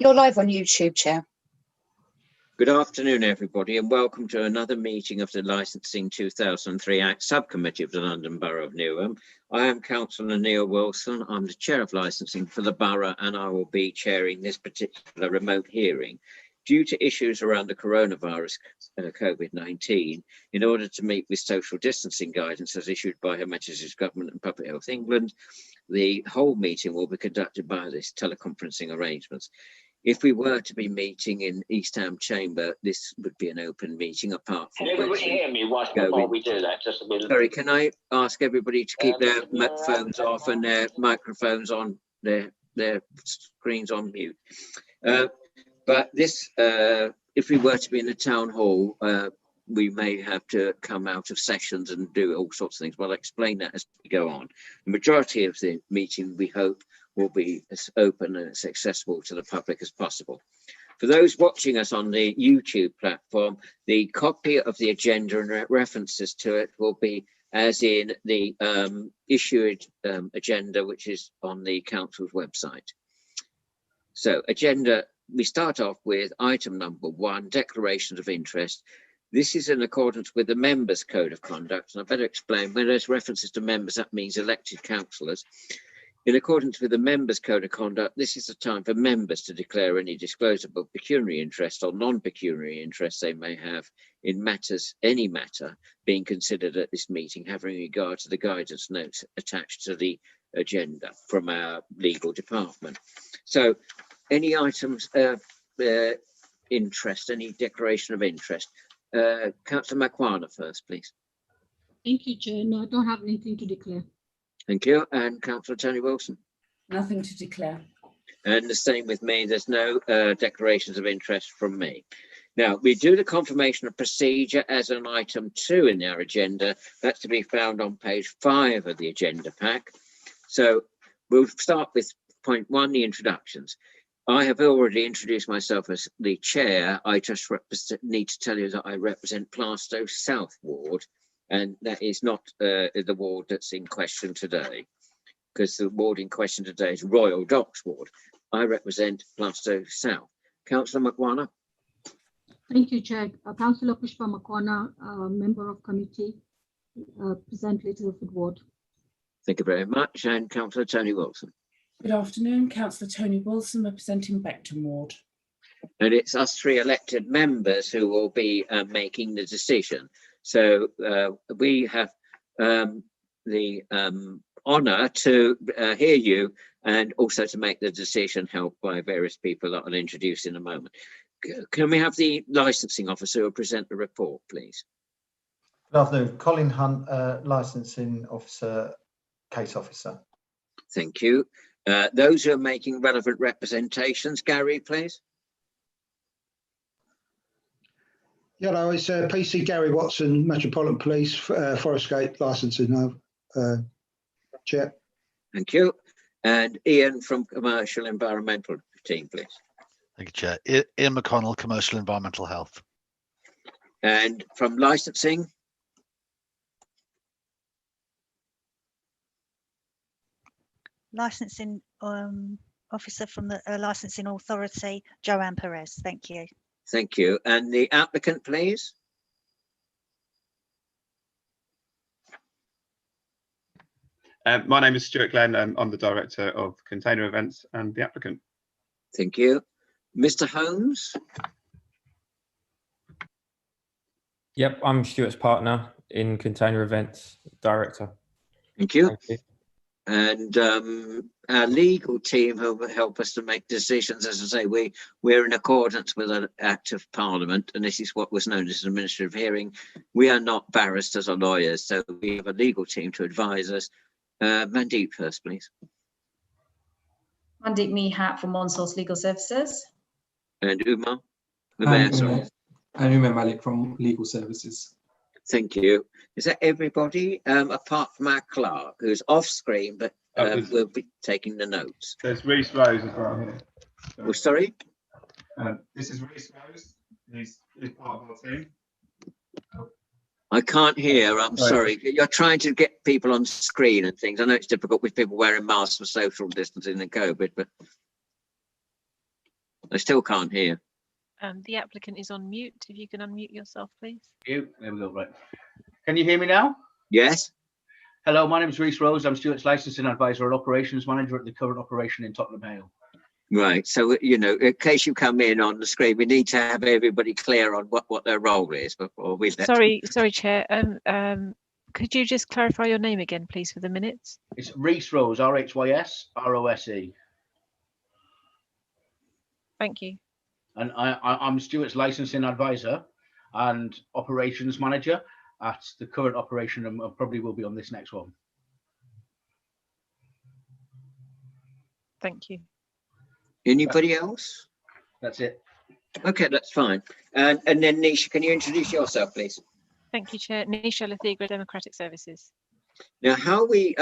You're live on YouTube, Chair. Good afternoon, everybody, and welcome to another meeting of the Licensing 2003 Act Subcommittee of the London Borough of Newham. I am Councillor Neil Wilson. I'm the Chair of Licensing for the Borough, and I will be chairing this particular remote hearing. Due to issues around the coronavirus, COVID-19, in order to meet with social distancing guidance as issued by Her Majesty's Government and Public Health England, the whole meeting will be conducted by this teleconferencing arrangements. If we were to be meeting in East Ham Chamber, this would be an open meeting apart from... Can everybody hear me while we do that? Just a bit. Sorry, can I ask everybody to keep their phones off and their microphones on, their screens on mute? But this, if we were to be in the town hall, we may have to come out of sessions and do all sorts of things. Well, I'll explain that as we go on. The majority of the meeting, we hope, will be as open and as accessible to the public as possible. For those watching us on the YouTube platform, the copy of the agenda and references to it will be as in the issued agenda, which is on the council's website. So agenda, we start off with item number 1, declarations of interest. This is in accordance with the Members' Code of Conduct, and I better explain, when there's references to members, that means elected councillors. In accordance with the Members' Code of Conduct, this is the time for members to declare any disclosable pecuniary interest or non-pecuniary interest they may have in matters, any matter being considered at this meeting, having regard to the guidance notes attached to the agenda from our legal department. So any items of interest, any declaration of interest? Councillor Makwana first, please. Thank you, Chair. No, I don't have anything to declare. Thank you. And Councillor Tony Wilson? Nothing to declare. And the same with me. There's no declarations of interest from me. Now, we do the confirmation of procedure as an item 2 in our agenda. That's to be found on page 5 of the agenda pack. So we'll start with point 1, the introductions. I have already introduced myself as the chair. I just need to tell you that I represent Plaistow South Ward, and that is not the ward that's in question today, because the ward in question today is Royal Docks Ward. I represent Plaistow South. Councillor Makwana. Thank you, Chair. Councillor Pushpa Makwana, member of committee, present Littlefield Ward. Thank you very much. And Councillor Tony Wilson. Good afternoon, Councillor Tony Wilson, representing Beckton Ward. And it's us 3 elected members who will be making the decision. So we have the honour to hear you and also to make the decision, helped by various people that I'll introduce in a moment. Can we have the licensing officer who will present the report, please? Good afternoon, Colin Hunt, licensing officer, case officer. Thank you. Those who are making relevant representations, Gary, please. Hello, it's PC Gary Watson, Metropolitan Police, Forest Gate licensing chair. Thank you. And Ian from Commercial Environmental team, please. Thank you, Chair. Ian McConnell, Commercial Environmental Health. And from licensing? Licensing officer from the licensing authority, Joanne Perez. Thank you. Thank you. And the applicant, please. My name is Stuart Glenn. I'm the director of container events and the applicant. Thank you. Mr. Holmes. Yep, I'm Stuart's partner in container events, director. Thank you. Thank you. And our legal team who will help us to make decisions. As I say, we're in accordance with an Act of Parliament, and this is what was known as an administrative hearing. We are not barristers or lawyers, so we have a legal team to advise us. Mandeep first, please. Mandeep Mehat from One Source Legal Services. And Umar? Sorry. And Umar Malik from Legal Services. Thank you. Is that everybody, apart from our clerk, who's off screen, but will be taking the notes? There's Reese Rose as well here. So, oh, sorry? This is Reese Rose. He's part of our team. I can't hear. I'm sorry. You're trying to get people on screen and things. I know it's difficult with people wearing masks for social distancing and COVID, but I still can't hear. The applicant is on mute. If you can unmute yourself, please. There we go. Right. Can you hear me now? Yes. Hello, my name is Rhys Rose. I'm Stuart's licensing advisor and operations manager at the current operation in Tottenham Hale. Right. So, you know, in case you come in on the screen, we need to have everybody clear on what their role is before we let. Sorry, Chair. Could you just clarify your name again, please, for the minutes? It's Rhys Rose, RHYS ROSE. Thank you. And I'm Stuart's licensing advisor and operations manager at the current operation, and probably will be on this next one. Thank you. Anybody else? That's it. Okay, that's fine. And then Nisha, can you introduce yourself, please? Thank you, Chair. Nisha Lathigra, Democratic Services. Now, how we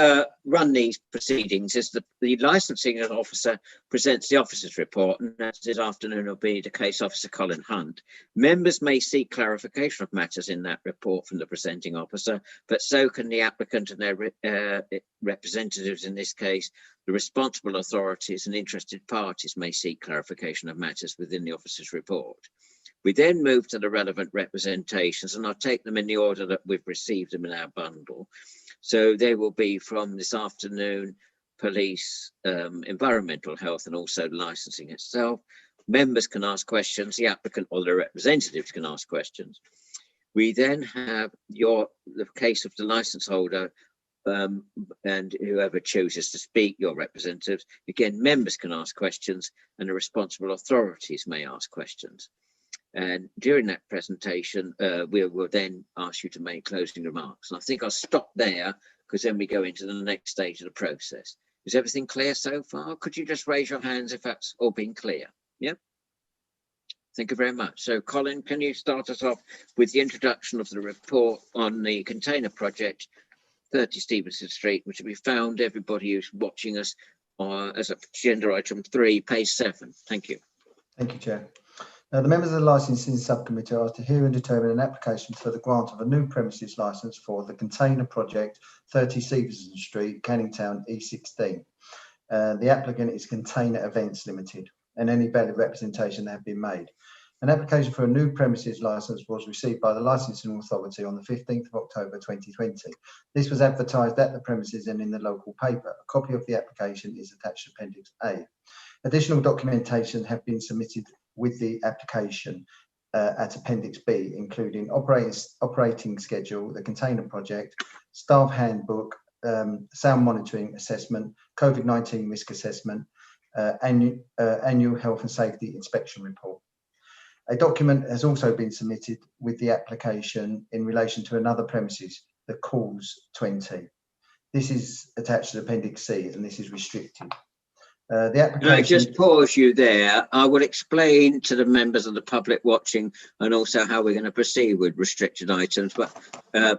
run these proceedings is the licensing officer presents the officer's report, and that this afternoon will be the case officer Colin Hunt. Members may seek clarification of matters in that report from the presenting officer, but so can the applicant and their representatives. In this case, the responsible authorities and interested parties may seek clarification of matters within the officer's report. We then move to the relevant representations, and I'll take them in the order that we've received them in our bundle. So they will be from this afternoon, police, environmental health, and also licensing itself. Members can ask questions, the applicant or their representatives can ask questions. We then have the case of the license holder and whoever chooses to speak, your representatives. Again, members can ask questions and the responsible authorities may ask questions. And during that presentation, we will then ask you to make closing remarks. And I think I'll stop there because then we go into the next stage of the process. Is everything clear so far? Could you just raise your hands if that's all been clear? Yeah. Thank you very much. So Colin, can you start us off with the introduction of the report on the container project, 30 Stevenson Street, which will be found everybody who's watching us as agenda item 3, page 7. Thank you. Thank you, Chair. The members of the licensing subcommittee are to hear and determine an application for the grant of a new premises licence for the container project 30 Stevenson Street, Canning Town, E16. The applicant is Container Events Limited, and any valid representation have been made. An application for a new premises licence was received by the licensing authority on the 15th of October 2020. This was advertised at the premises and in the local paper. A copy of the application is attached to Appendix A. Additional documentation have been submitted with the application at Appendix B, including operating schedule, the container project, staff handbook, sound monitoring assessment, COVID-19 risk assessment, annual health and safety inspection report. A document has also been submitted with the application in relation to another premises, the Calls 20. This is attached to Appendix C, and this is restricted. The application. Can I just pause you there? I will explain to the members of the public watching and also how we're going to proceed with restricted items, but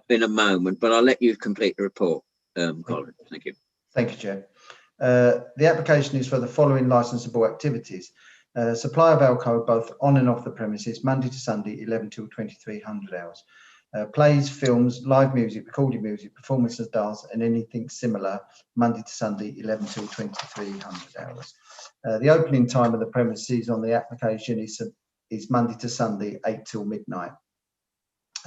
in a moment. But I'll let you complete the report, Colin. Thank you. Thank you, Chair. The application is for the following licensable activities: supply of alcohol both on and off the premises, Monday to Sunday, 11 till 2300 hours. Plays, films, live music, recorded music, performances, dance, and anything similar, Monday to Sunday, 11 till 2300 hours. The opening time of the premises on the application is Monday to Sunday, 8 till midnight.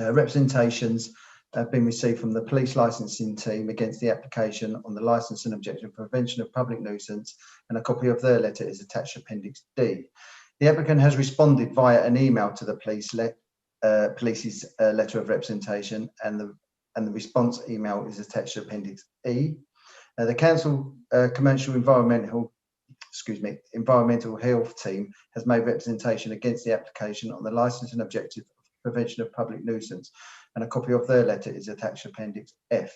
Representations have been received from the police licensing team against the application on the licence and objection for prevention of public nuisance, and a copy of their letter is attached to Appendix D. The applicant has responded via an email to the police's letter of representation, and the response email is attached to Appendix E. The council commercial environmental health team has made representation against the application on the licence and objective of prevention of public nuisance, and a copy of their letter is attached to Appendix F.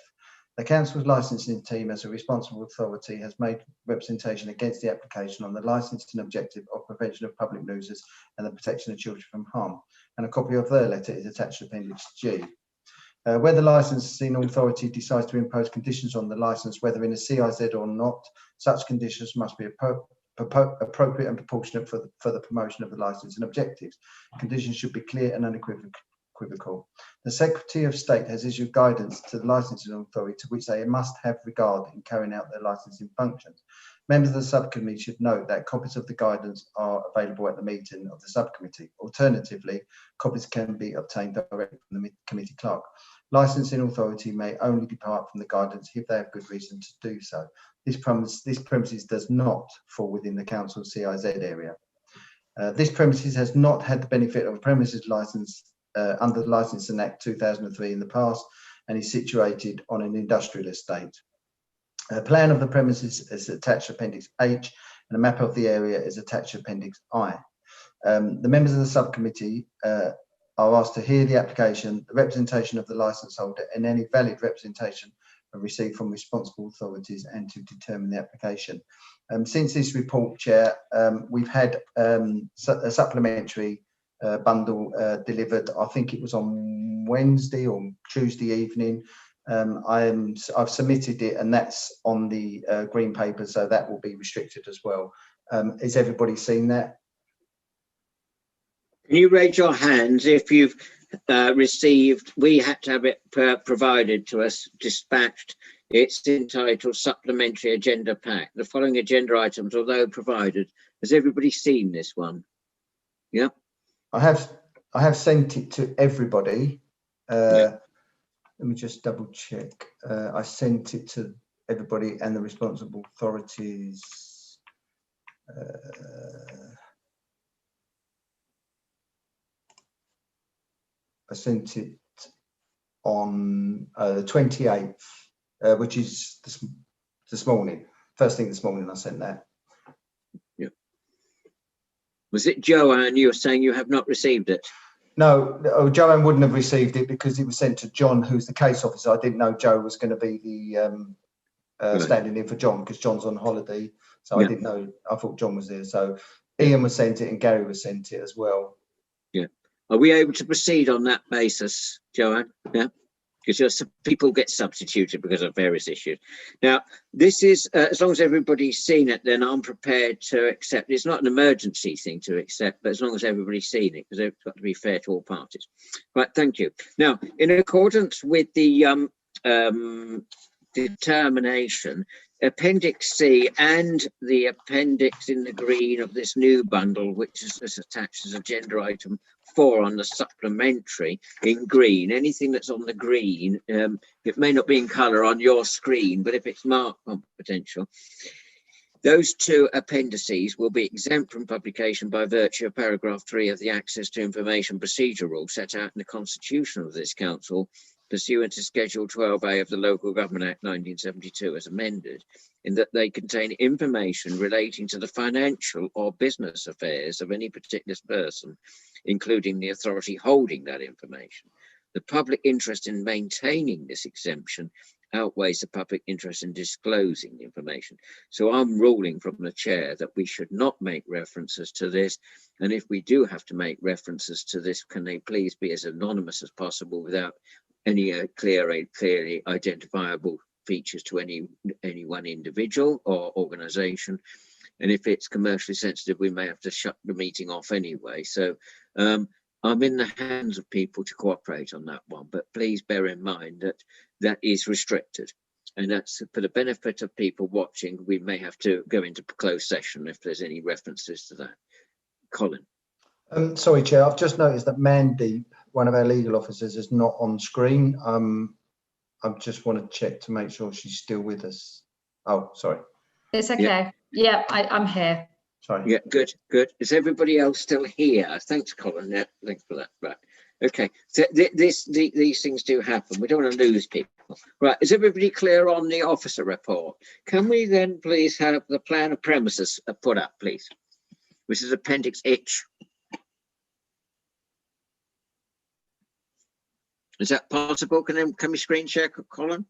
The council's licensing team, as a responsible authority, has made representation against the application on the licence and objective of prevention of public nuisance and the protection of children from harm, and a copy of their letter is attached to Appendix G. Where the licensing authority decides to impose conditions on the licence, whether in a CIZ or not, such conditions must be appropriate and proportionate for the promotion of the licence and objectives. Conditions should be clear and unequivocal. The Secretary of State has issued guidance to the licensing authority to which they must have regard in carrying out their licensing functions. Members of the subcommittee should note that copies of the guidance are available at the meeting of the subcommittee. Alternatively, copies can be obtained directly from the committee clerk. Licensing authority may only depart from the guidance if they have good reason to do so. This premises does not fall within the council CIZ area. This premises has not had the benefit of a premises license under the Licensing Act 2003 in the past, and is situated on an industrial estate. A plan of the premises is attached to Appendix H, and a map of the area is attached to Appendix I. The members of the subcommittee are asked to hear the application, the representation of the licence holder, and any valid representation received from responsible authorities, and to determine the application. Since this report, Chair, we've had a supplementary bundle delivered. I think it was on Wednesday or Tuesday evening. I've submitted it, and that's on the green paper, so that will be restricted as well. Has everybody seen that? Can you raise your hands if you've received? We had to have it provided to us, dispatched. It's entitled Supplementary Agenda Pack. The following agenda items, although provided. Has everybody seen this one? Yeah. I have sent it to everybody. Yeah. Let me just double check. I sent it to everybody and the responsible authorities. I sent it on the 28th, which is this morning. First thing this morning, I sent that. Yeah. Was it Joanne? You were saying you have not received it. No, Joanne wouldn't have received it because it was sent to John, who's the case officer. I didn't know Joe was going to be the standing in for John, because John's on holiday. So yeah. I didn't know. I thought John was there. So Ian was sent it and Gary was sent it as well. Yeah. Are we able to proceed on that basis, Joanne? Yeah. Because people get substituted because of various issues. Now, this is, as long as everybody's seen it, then I'm prepared to accept. It's not an emergency thing to accept, but as long as everybody's seen it, because it's got to be fair to all parties. Right, thank you. Now, in accordance with the determination, Appendix C and the appendix in the green of this new bundle, which is attached as agenda item 4 on the supplementary in green. Anything that's on the green, it may not be in colour on your screen, but if it's marked confidential, those two appendices will be exempt from publication by virtue of paragraph 3 of the Access to Information Procedure Rule set out in the Constitution of this Council, pursuant to Schedule 12A of the Local Government Act 1972 as amended, in that they contain information relating to the financial or business affairs of any particular person, including the authority holding that information. The public interest in maintaining this exemption outweighs the public interest in disclosing the information. So I'm ruling from the chair that we should not make references to this. And if we do have to make references to this, can they please be as anonymous as possible without any clearly identifiable features to any one individual or organization. And if it's commercially sensitive, we may have to shut the meeting off anyway. So I'm in the hands of people to cooperate on that one, but please bear in mind that that is restricted. And that's for the benefit of people watching. We may have to go into closed session if there's any references to that. Colin. Sorry, Chair, I've just noticed that Mandeep, one of our legal officers, is not on screen. I just want to check to make sure she's still with us. Oh, sorry. It's okay. Yeah, I'm here. Sorry. Yeah, good. Is everybody else still here? Thanks, Colin. Yeah, thanks for that. Right. Okay. So these things do happen. We don't want to lose people. Right. Is everybody clear on the officer report? Can we then please have the plan of premises put up, please? Which is Appendix H. Is that possible? Can we screen share, Colin?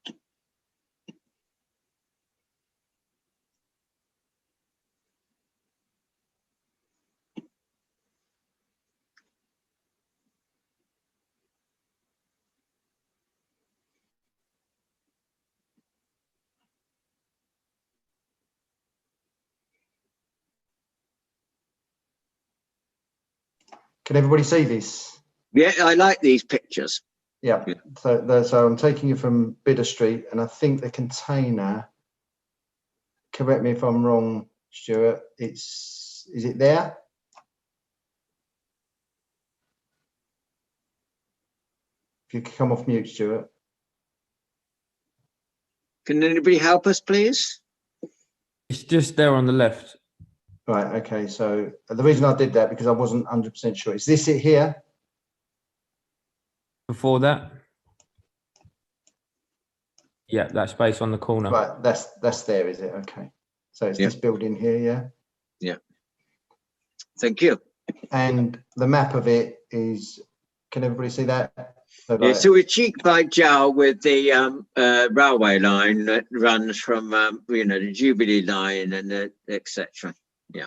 Can everybody see this? Yeah, I like these pictures. Yeah, so I'm taking you from Bidder Street, and I think the container correct me if I'm wrong, Stuart, is it there? If you could come off mute, Stuart. Can anybody help us, please? It's just there on the left. Right, okay, so the reason I did that because I wasn't 100% sure. Is this it here? Before that? Yeah, that space on the corner. Right, that's there, is it? Okay. So it's this building here, yeah? Yeah. Thank you. And the map of it is, can everybody see that? So, Yeah, so we're cheek by jowl with the railway line that runs from the Jubilee line and etc. Yeah.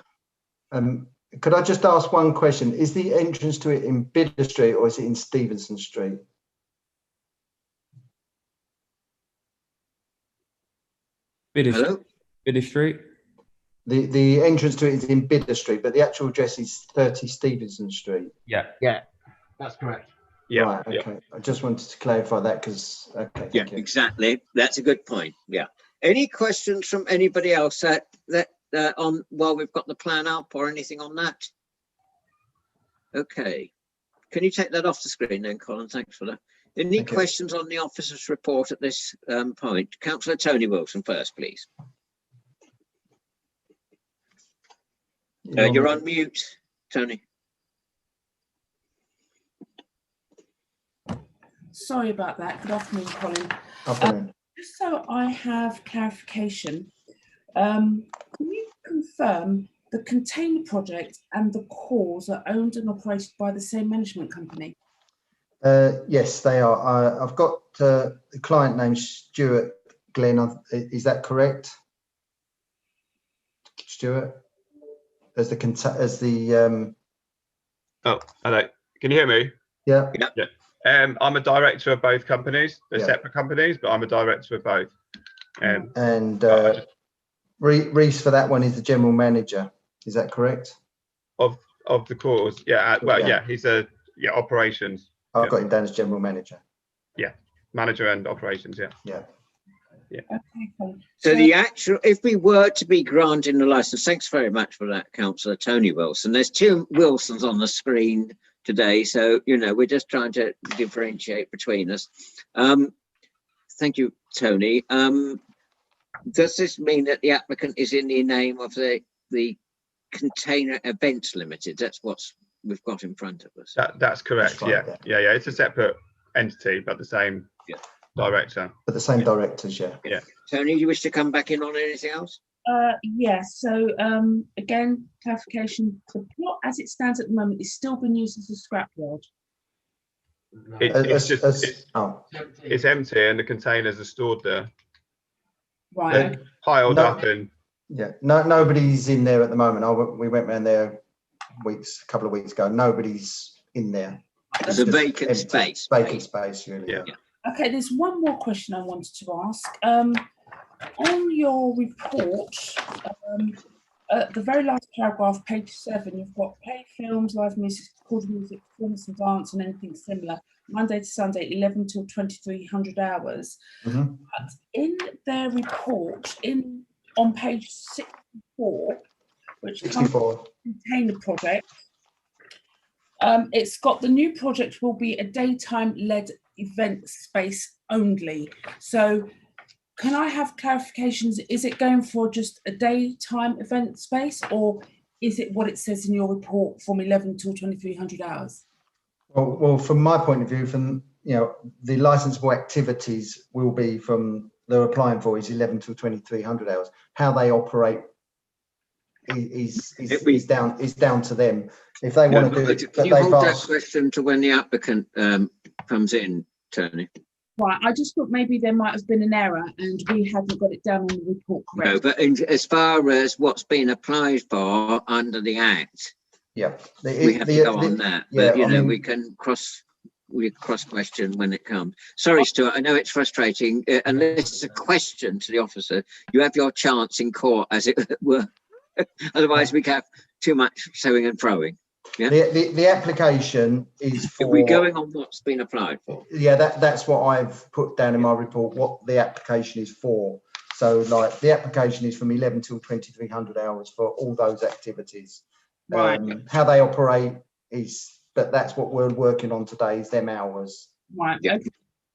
Could I just ask one question? Is the entrance to it in Bidder Street or is it in Stevenson Street? Bidder Street. The entrance to it is in Bidder Street, but the actual address is 30 Stevenson Street. Yeah. Yeah, that's correct. Yeah. Right, okay. I just wanted to clarify that because, okay. Yeah, exactly. That's a good point. Yeah. Any questions from anybody else on while we've got the plan up or anything on that? Okay. Can you take that off the screen then, Colin? Thanks for that. Any questions on the officer's report at this point? Councillor Tony Wilson first, please. You're on mute, Tony. Sorry about that. Good afternoon, Colin. Afternoon. Just so I have clarification, can you confirm the container project and the cores are owned and operated by the same management company? Yes, they are. I've got the client name Stuart Glenn. Is that correct, Stuart? As the Oh, hello. Can you hear me? Yeah. Yeah. I'm a director of both companies. They're separate companies, but I'm a director of both. Reese for that one is the general manager. Is that correct? Of the cause, yeah. Well, yeah. He's operations. I've got him down as general manager. Yeah, manager and operations. Yeah. Yeah. Yeah. Okay. So the actual, if we were to be granting the license, thanks very much for that, Councillor Tony Wilson. There's two Wilsons on the screen today, so we're just trying to differentiate between us. Thank you, Tony. Does this mean that the applicant is in the name of the Container Events Limited? That's what we've got in front of us. That's correct. That's right, yeah. It's a separate entity, but the same director. But the same directors, yeah. Yeah. Tony, you wish to come back in on anything else? Yes. So again, clarification: the plot as it stands at the moment is still being used as a scrapyard. It's empty, and the containers are stored there. Right. They're piled up and. Yeah. Nobody's in there at the moment. We went around there a couple of weeks ago. Nobody's in there. It's a vacant space. Vacant space, really. Yeah. Okay, there's one more question I wanted to ask. On your report, the very last paragraph, page 7, you've got play, films, live music, recorded music, performance and dance, and anything similar, Monday to Sunday, 11 till 2300 hours. Mm-hmm. But in their report, on page 64, which comes from the container project, it's got the new project will be a daytime-led event space only. So can I have clarifications? Is it going for just a daytime event space, or is it what it says in your report from 11 till 2300 hours? Well, from my point of view, the licensable activities will be from they're applying for is 11 till 2300 hours. How they operate is down to them. If they want to do it, can you hold that question to when the applicant comes in, Tony? Right, I just thought maybe there might have been an error and we hadn't got it down on the report correctly. No, but as far as what's been applied for under the Act, we have to go on that. But we can cross question when it comes. Sorry, Stuart, I know it's frustrating. Unless it's a question to the officer, you have your chance in court, as it were. Otherwise, we have too much toing and froing. Yeah. The application is for. We're going on what's been applied for. Yeah, that's what I've put down in my report. What the application is for. So like the application is from 11 till 2300 hours for all those activities. Right. How they operate is, but that's what we're working on today, is them hours. Right. Yeah. Okay.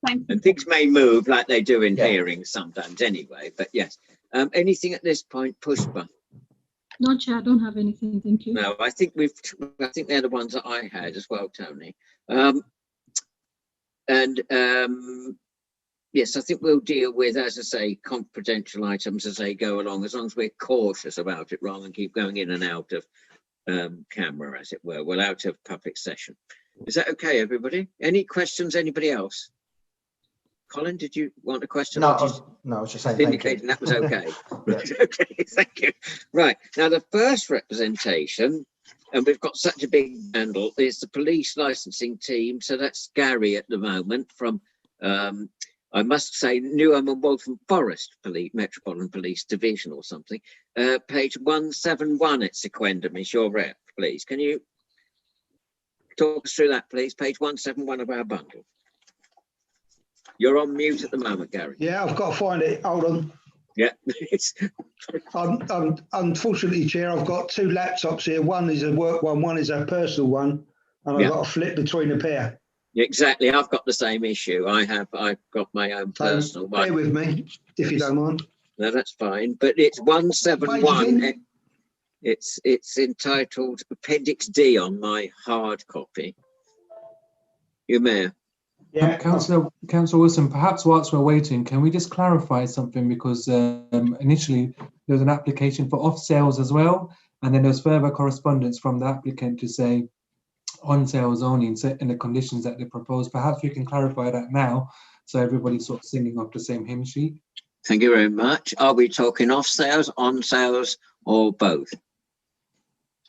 Thank you. And things may move like they do in Yeah. hearings sometimes anyway, but yes. Anything at this point, Pushpa? No, Chair, I don't have anything. Thank you. No, I think they're the ones that I had as well, Tony. Yes, I think we'll deal with, as I say, confidential items as they go along, as long as we're cautious about it rather than keep going in and out of camera, as it were, well, out of public session. Is that okay, everybody? Any questions, anybody else? Colin, did you want a question? No, I was just saying thank you. Indicating that was okay. Right, okay, thank you. Right, now the first representation, and we've got such a big handle, is the police licensing team. So that's Gary at the moment from, I must say, Newham and Waltham Forest Police, Metropolitan Police Division or something. Page 171 at Sequendum is your rep, please. Can you talk us through that, please? Page 171 of our bundle. You're on mute at the moment, Gary. Yeah, I've got to find it. Hold on. Yeah. Unfortunately, Chair, I've got two laptops here. One is a work one is a personal one, and I've got to flip between the pair. Exactly. I've got the same issue. I've got my own personal one. Bear with me, if you don't mind. No, that's fine. But it's 171. It's entitled Appendix D on my hard copy. You may. Yeah, Councillor Wilson, perhaps whilst we're waiting, can we just clarify something? Because initially there was an application for off sales as well, and then there's further correspondence from the applicant to say on sales only in the conditions that they propose. Perhaps we can clarify that now, so everybody's sort of singing off the same hymn sheet. Thank you very much. Are we talking off sales, on sales, or both?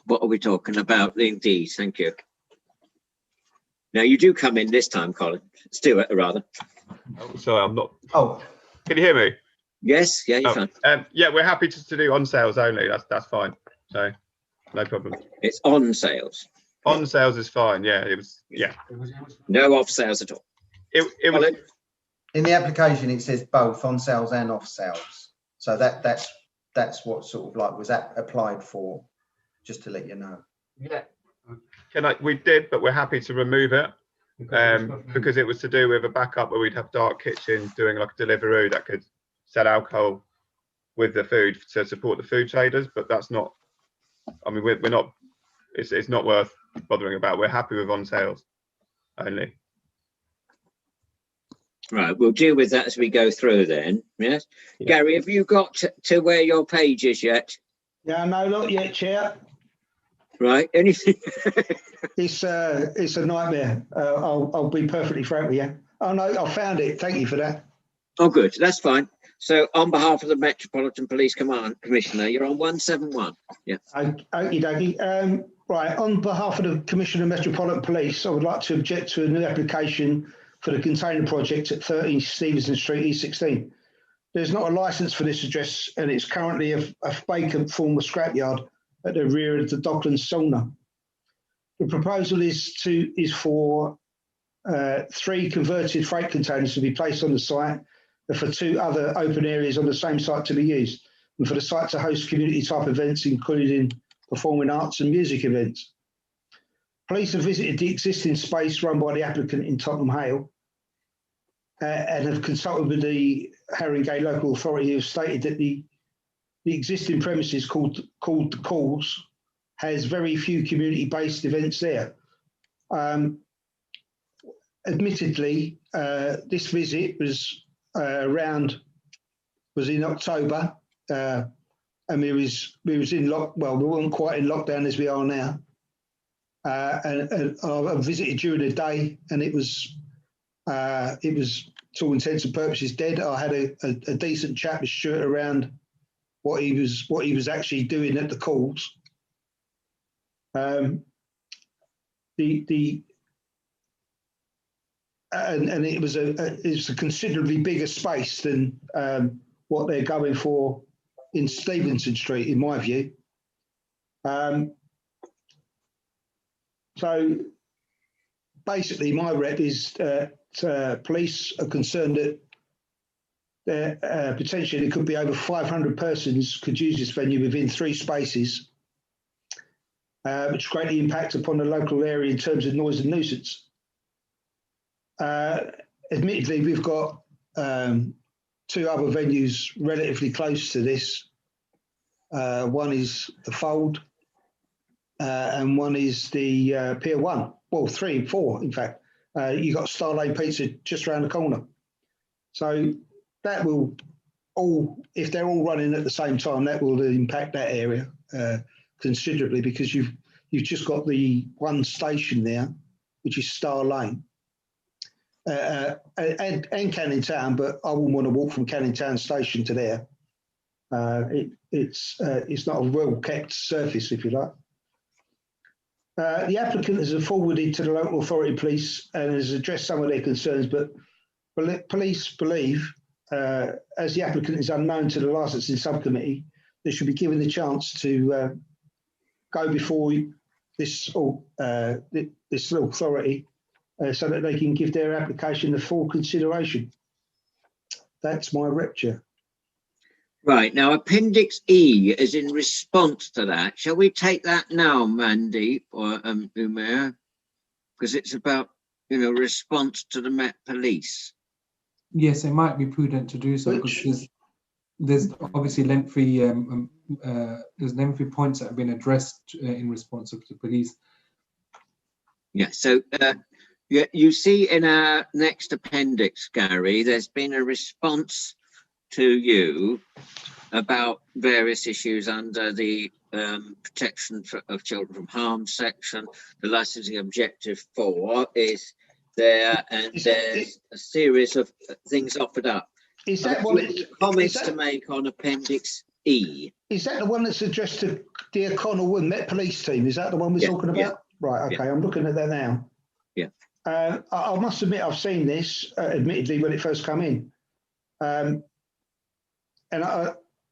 What are we talking about? Indeed, thank you. Now you do come in this time, Colin. Stuart, rather. Oh, sorry, I'm not. Oh, can you hear me? Yes, yeah, you're fine. Yeah, we're happy to do on sales only. That's fine. So no problem. It's on sales. On sales is fine. Yeah, it was. Yeah. No off sales at all. It was. In the application, it says both on sales and off sales. So that's what sort of like was applied for. Just to let you know. Yeah. We did, but we're happy to remove it because it was to do with a backup where we'd have dark kitchens doing like a Deliveroo that could sell alcohol with the food to support the food traders. But that's not. I mean, we're not. It's not worth bothering about. We're happy with on sales only. Right, we'll deal with that as we go through then. Yes, yeah. Gary, have you got to where your page is yet? Yeah, no, not yet, Chair. Right, anything? It's a nightmare. I'll be perfectly frank with you. Oh no, I found it. Thank you for that. Oh, good. That's fine. So, on behalf of the Metropolitan Police Commissioner, you're on 171. Yeah. Okie dokie. Right. On behalf of the Commissioner of Metropolitan Police, I would like to object to a new application for the container project at 13 Stevenson Street, E16. There's not a licence for this address, and it's currently a vacant former scrapyard at the rear of the Docklands sauna. The proposal is for 3 converted freight containers to be placed on the site and for 2 other open areas on the same site to be used, and for the site to host community type events, including performing arts and music events. Police have visited the existing space run by the applicant in Tottenham Hale and have consulted with the Haringey Local Authority, who have stated that the existing premises called The Calls has very few community-based events there. Admittedly, this visit was in October, and we was in we weren't quite in lockdown as we are now. And I visited during the day, and it was to all intents and purposes dead. I had a decent chat with Stuart around what he was actually doing at the Calls. And it was a considerably bigger space than what they're going for in Stevenson Street, in my view. So basically, my rep is police are concerned that potentially there could be over 500 persons could use this venue within 3 spaces, which greatly impact upon the local area in terms of noise and nuisance. Admittedly, we've got 2 other venues relatively close to this. One is the Fold, and one is the Pier 1. Well, 3 and 4, in fact. You got Star Lane Pizza just around the corner. So that will all, if they're all running at the same time, that will impact that area considerably, because you've just got the one station there, which is Star Lane, and Canning Town, but I wouldn't want to walk from Canning Town station to there. It's not a well-kept surface, if you like. The applicant has forwarded to the local authority police and has addressed some of their concerns, but police believe, as the applicant is unknown to the licensing subcommittee, they should be given the chance to go before this authority so that they can give their application the full consideration. That's my lecture. Right, now Appendix E is in response to that. Shall we take that now, Mandy or Umair? Because it's about, response to the Met Police. Yes, it might be prudent to do so, because there's obviously lengthy points that have been addressed in response to the police. Yeah, so you see in our next appendix, Gary, there's been a response to you about various issues under the protection of children from harm section. The licensing objective 4 is there, and there's a series of things offered up. Is that one? Comments to make on Appendix E. Is that the one that's addressed to Dear Connell and Met Police team? Is that the one we're talking about? Yeah. Right, okay, Yeah. I'm looking at that now. Yeah. I must admit I've seen this, admittedly, when it first came in. And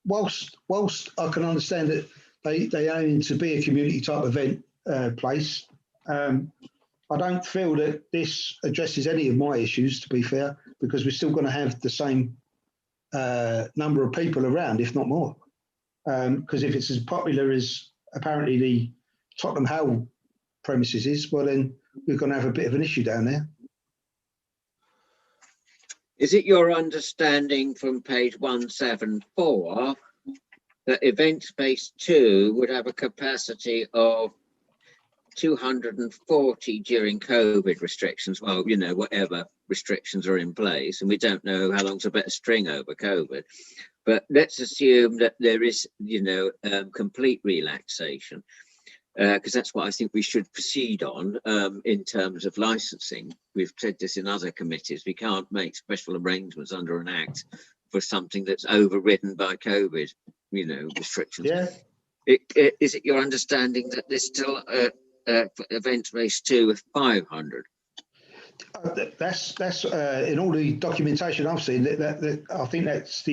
whilst I can understand that they aim to be a community type event place, I don't feel that this addresses any of my issues, to be fair, because we're still going to have the same number of people around, if not more. Because if it's as popular as apparently the Tottenham Hale premises is, well, then we're going to have a bit of an issue down there. Is it your understanding from page 174 that event space 2 would have a capacity of 240 during COVID restrictions? Well, whatever restrictions are in place, and we don't know how long's a bit of string over COVID. But let's assume that there is, complete relaxation, because that's what I think we should proceed on in terms of licensing. We've said this in other committees. We can't make special arrangements under an act for something that's overridden by COVID, restrictions. Yeah. Is it your understanding that there's still event space 2 of 500? That's in all the documentation I've seen. That I think that's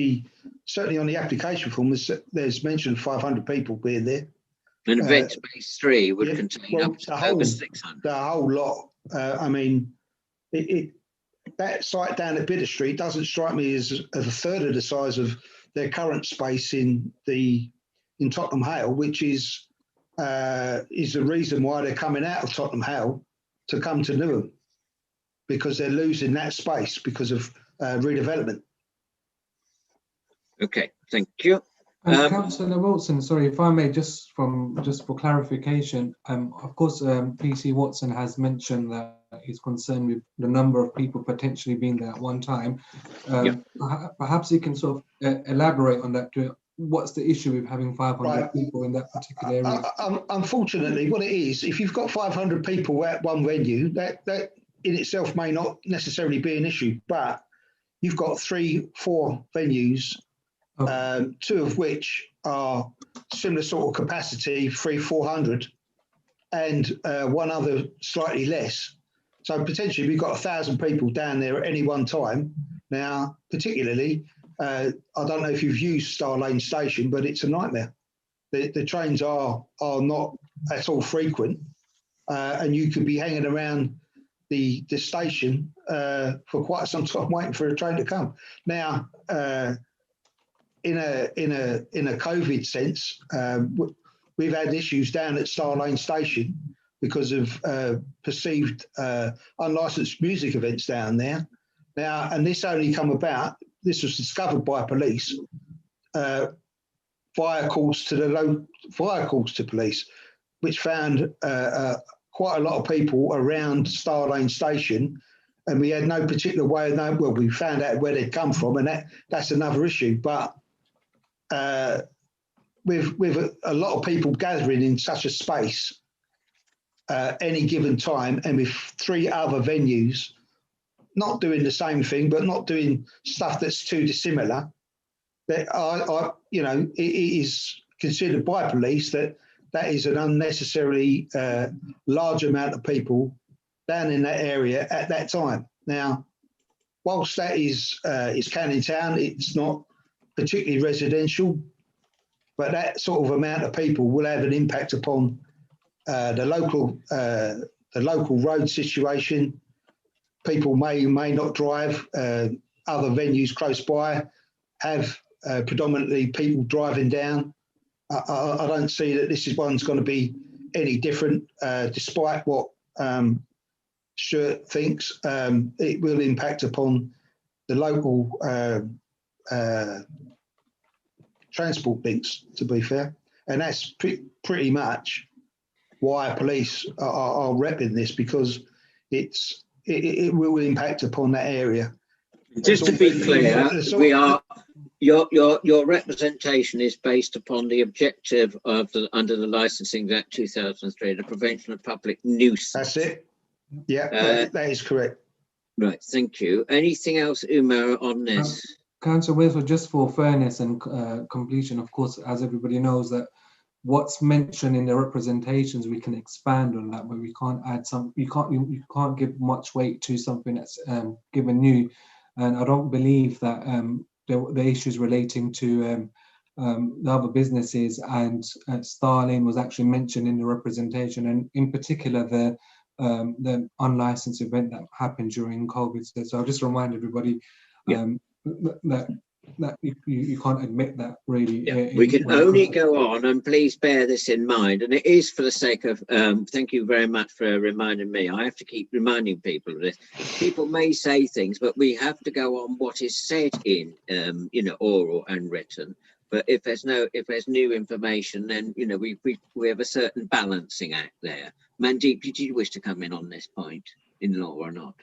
certainly on the application form. There's mentioned 500 people being there. And event space 3 would contain up to over 600. The whole lot. I mean, that site down at Bitter Street doesn't strike me as a third of the size of their current space in Tottenham Hale, which is the reason why they're coming out of Tottenham Hale to come to Newham, because they're losing that space because of redevelopment. Okay, thank you. Councillor Watson, sorry, if I may, just for clarification, of course, PC Watson has mentioned that he's concerned with the number of people potentially being there at one time. Perhaps you can sort of elaborate on that. What's the issue with having 500 people in that particular area? Unfortunately, what it is, if you've got 500 people at one venue, that in itself may not necessarily be an issue, but you've got 3-4 venues, 2 of which are similar sort of capacity, 300-400, and one other slightly less. So potentially we've got 1,000 people down there at any one time. Now, particularly, I don't know if you've used Star Lane Station, but it's a nightmare. The trains are not at all frequent, and you could be hanging around the station for quite some time, waiting for a train to come. Now, in a COVID sense, we've had issues down at Star Lane Station because of perceived unlicensed music events down there. Now, and this only come about. This was discovered by police via calls to police, which found quite a lot of people around Star Lane Station, and we had no particular way of knowing. Well, we found out where they'd come from, and that's another issue. But with a lot of people gathering in such a space any given time, and with 3 other venues not doing the same thing, but not doing stuff that's too dissimilar, that it is considered by police that is an unnecessarily large amount of people down in that area at that time. Now, whilst that is Canning Town, it's not particularly residential, but that sort of amount of people will have an impact upon the local road situation. People may not drive. Other venues close by have predominantly people driving down. I don't see that this one's going to be any different, despite what Stuart thinks. It will impact upon the local transport links, to be fair. And that's pretty much why police are repping this, because it will impact upon that area. Just to be clear, your representation is based upon the objective of under the Licensing Act 2003, the prevention of public nuisance. That's it. Yeah, that is correct. Right, thank you. Anything else, Umar, on this? Councillor Wilson, just for fairness and completion, of course, as everybody knows, that what's mentioned in the representations, we can expand on that, but we can't add you can't give much weight to something that's given new. And I don't believe that the issues relating to the other businesses and Starlane was actually mentioned in the representation, and in particular the unlicensed event that happened during COVID. So I'll just remind everybody that you can't admit that, really. We can only go on, and please bear this in mind, and it is for the sake of thank you very much for reminding me. I have to keep reminding people of this. People may say things, but we have to go on what is said in oral and written. But if there's new information, then we have a certain balancing act there. Mandeep, did you wish to come in on this point in law or not?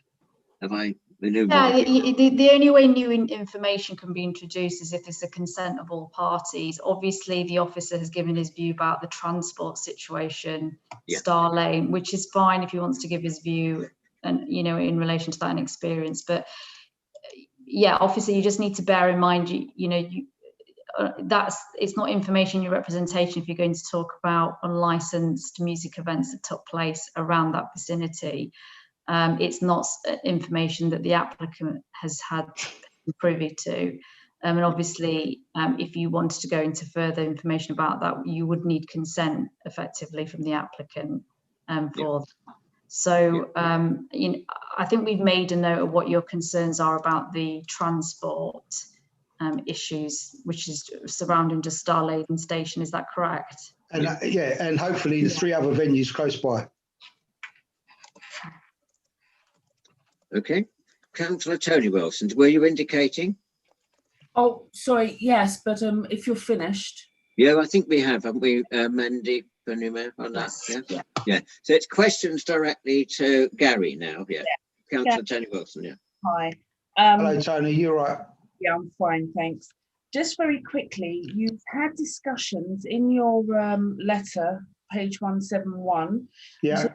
Have I? Yeah, the only way new information can be introduced is if there's a consent of all parties. Obviously, the officer has given his view about the transport situation, Star Lane, which is fine if he wants to give his view and in relation to that and experience. But yeah, officer, you just need to bear in mind, it's not information in your representation if you're going to talk about unlicensed music events that took place around that vicinity. It's not information that the applicant has had privy to. And obviously, if you wanted to go into further information about that, you would need consent effectively from the applicant for that. So, I think we've made a note of what your concerns are about the transport issues, which is surrounding just Starlane Station. Is that correct? And and hopefully the 3 other venues close by. Okay, Councillor Tony Wilson, were you indicating? Oh, sorry, yes, but if you're finished. Yeah, I think we have, haven't we, Mandy, on that? Yeah. So it's questions directly to Gary now. Yeah. Councillor Tony Wilson. Yeah. Hi. Hello, Tony. You're right. Yeah, I'm fine, thanks. Just very quickly, you've had discussions in your letter, page 171. Yeah.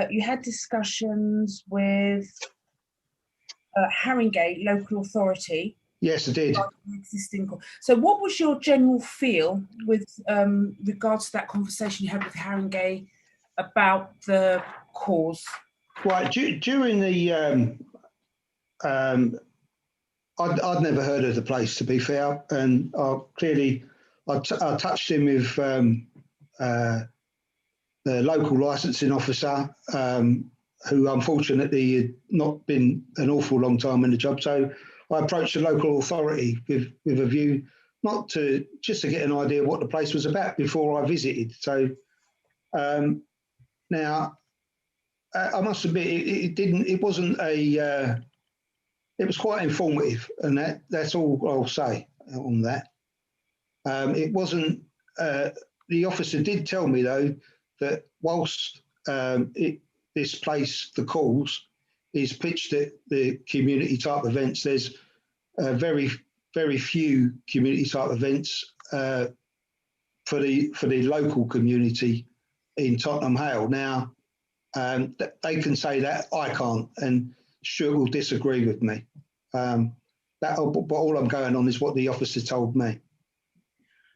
You had discussions with Haringey Local Authority. Yes, I did. So what was your general feel with regards to that conversation you had with Haringey about the cause? Right, during the, I'd never heard of the place, to be fair, and I touched him with the local licensing officer, who unfortunately had not been an awful long time in the job. So I approached the local authority with a view not to just to get an idea what the place was about before I visited. So now I must admit it wasn't a it was quite informative, and that's all I'll say on that. It wasn't. The officer did tell me though that whilst this place, the calls, is pitched at the community type events, there's very few community type events for the local community in Tottenham Hale. Now they can say that, I can't, and Stuart will disagree with me. But all I'm going on is what the officer told me.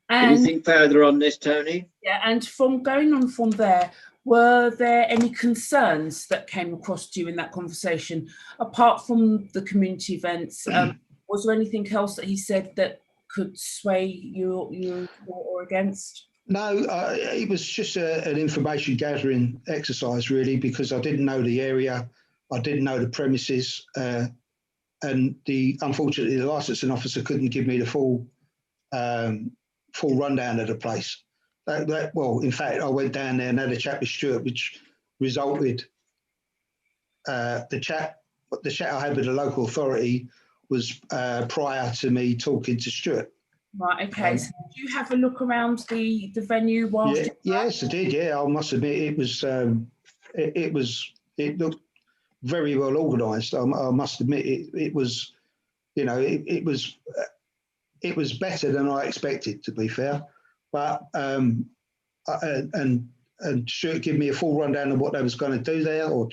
Anything further on this, Tony? Yeah, and from going on from there, were there any concerns that came across to you in that conversation, apart from the community events? Was there anything else that he said that could sway you or against? No, it was just an information gathering exercise, really, because I didn't know the area, I didn't know the premises, and unfortunately the licensing officer couldn't give me the full rundown of the place. Well, in fact, I went down there and had a chat with Stuart, which resulted the chat I had with the local authority was prior to me talking to Stuart. Right, okay. So did you have a look around the venue whilst? Yes, I did. Yeah, I must admit it looked very well organised. I must admit it was, you know, it was better than I expected, to be fair. But and Stuart gave me a full rundown of what they was going to do there, or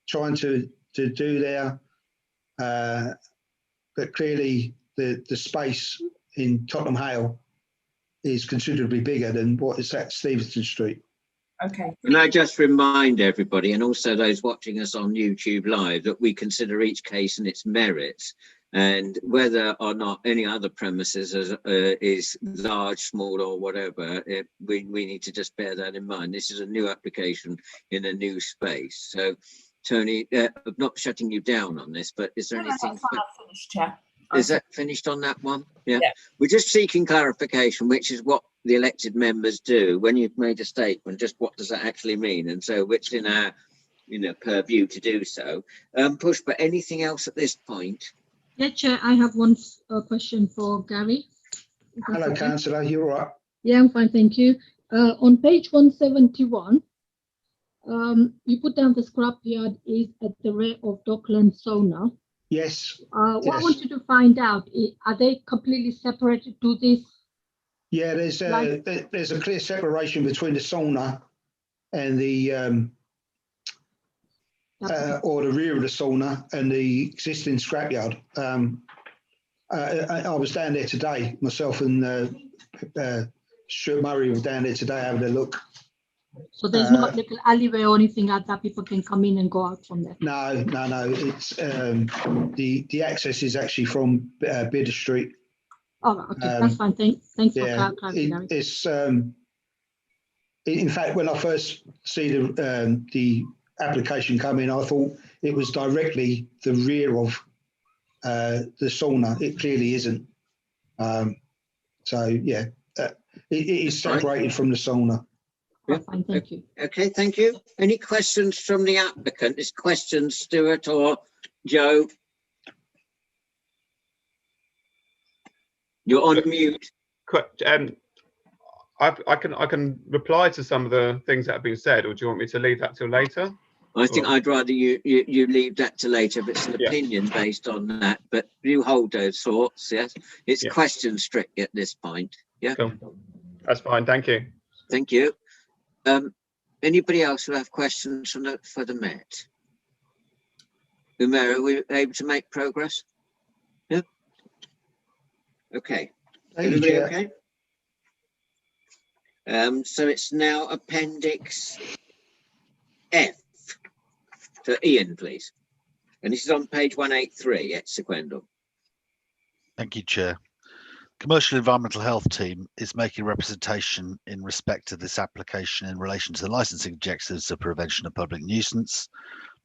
trying to do there. But clearly the space in Tottenham Hale is considerably bigger than what is at Stevenson Street. Okay. And I just remind everybody, and also those watching us on YouTube Live, that we consider each case and its merits, and whether or not any other premises is large, small, or whatever. We need to just bear that in mind. This is a new application in a new space. So, Tony, I'm not shutting you down on this, but is there anything? Finished, yeah. Is that finished on that one? Yeah. We're just seeking clarification, which is what the elected members do when you've made a statement. Just what does that actually mean? And so, which in our, purview to do so. Push, but anything else at this point? Yeah, Chair, I have one question for Gary. Hello, Councillor. You all right? Yeah, I'm fine, thank you. On page 171, you put down the scrapyard is at the rear of Dockland Sauna. Yes. What I wanted to find out is, are they completely separated to this? Yeah, there's a clear separation between the sauna and the or the rear of the sauna and the existing scrapyard. I was down there today, myself and Stuart Murray were down there today having a look. So there's no little alleyway or anything like that, people can come in and go out from there? No. It's the access is actually from Bidder Street. Oh, okay, that's fine. Thanks for clarifying. It's in fact, when I first see the application come in, I thought it was directly the rear of the sauna. It clearly isn't. So yeah, it is separated from the sauna. Yeah. Fine, thank you. Okay, thank you. Any questions from the applicant? Is questions, Stuart or Joe? You're on mute. I can reply to some of the things that have been said, or do you want me to leave that till later? I think I'd rather you leave that to later, but it's an opinion based on that. But you hold those thoughts, yes? It's question strict at this point. Yeah. Cool. That's fine. Thank you. Thank you. Anybody else who have questions for the Met? Umar, are we able to make progress? Yeah. Okay. Everybody okay? So it's now Appendix F. So Ian, please. And this is on page 183 at Sequendal. Thank you, Chair. Commercial Environmental Health Team is making representation in respect to this application in relation to the licensing objectives of prevention of public nuisance,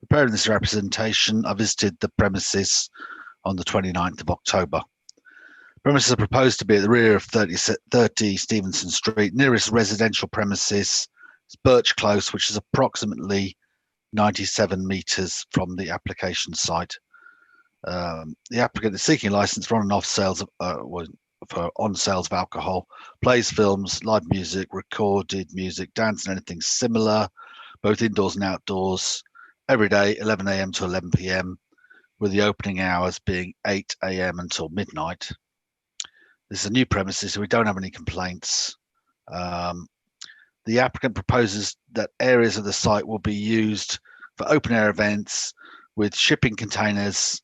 Preparing this representation, I visited the premises on the 29th of October. Premises are proposed to be at the rear of 30 Stevenson Street. Nearest residential premises is Birch Close, which is approximately 97 metres from the application site. The applicant is seeking a licence for on and off sales of sales of alcohol, plays, films, live music, recorded music, dance, and anything similar, both indoors and outdoors, every day, 11 a.m. to 11 p.m, with the opening hours being 8 a.m. until midnight. This is a new premises, so we don't have any complaints. The applicant proposes that areas of the site will be used for open air events with shipping containers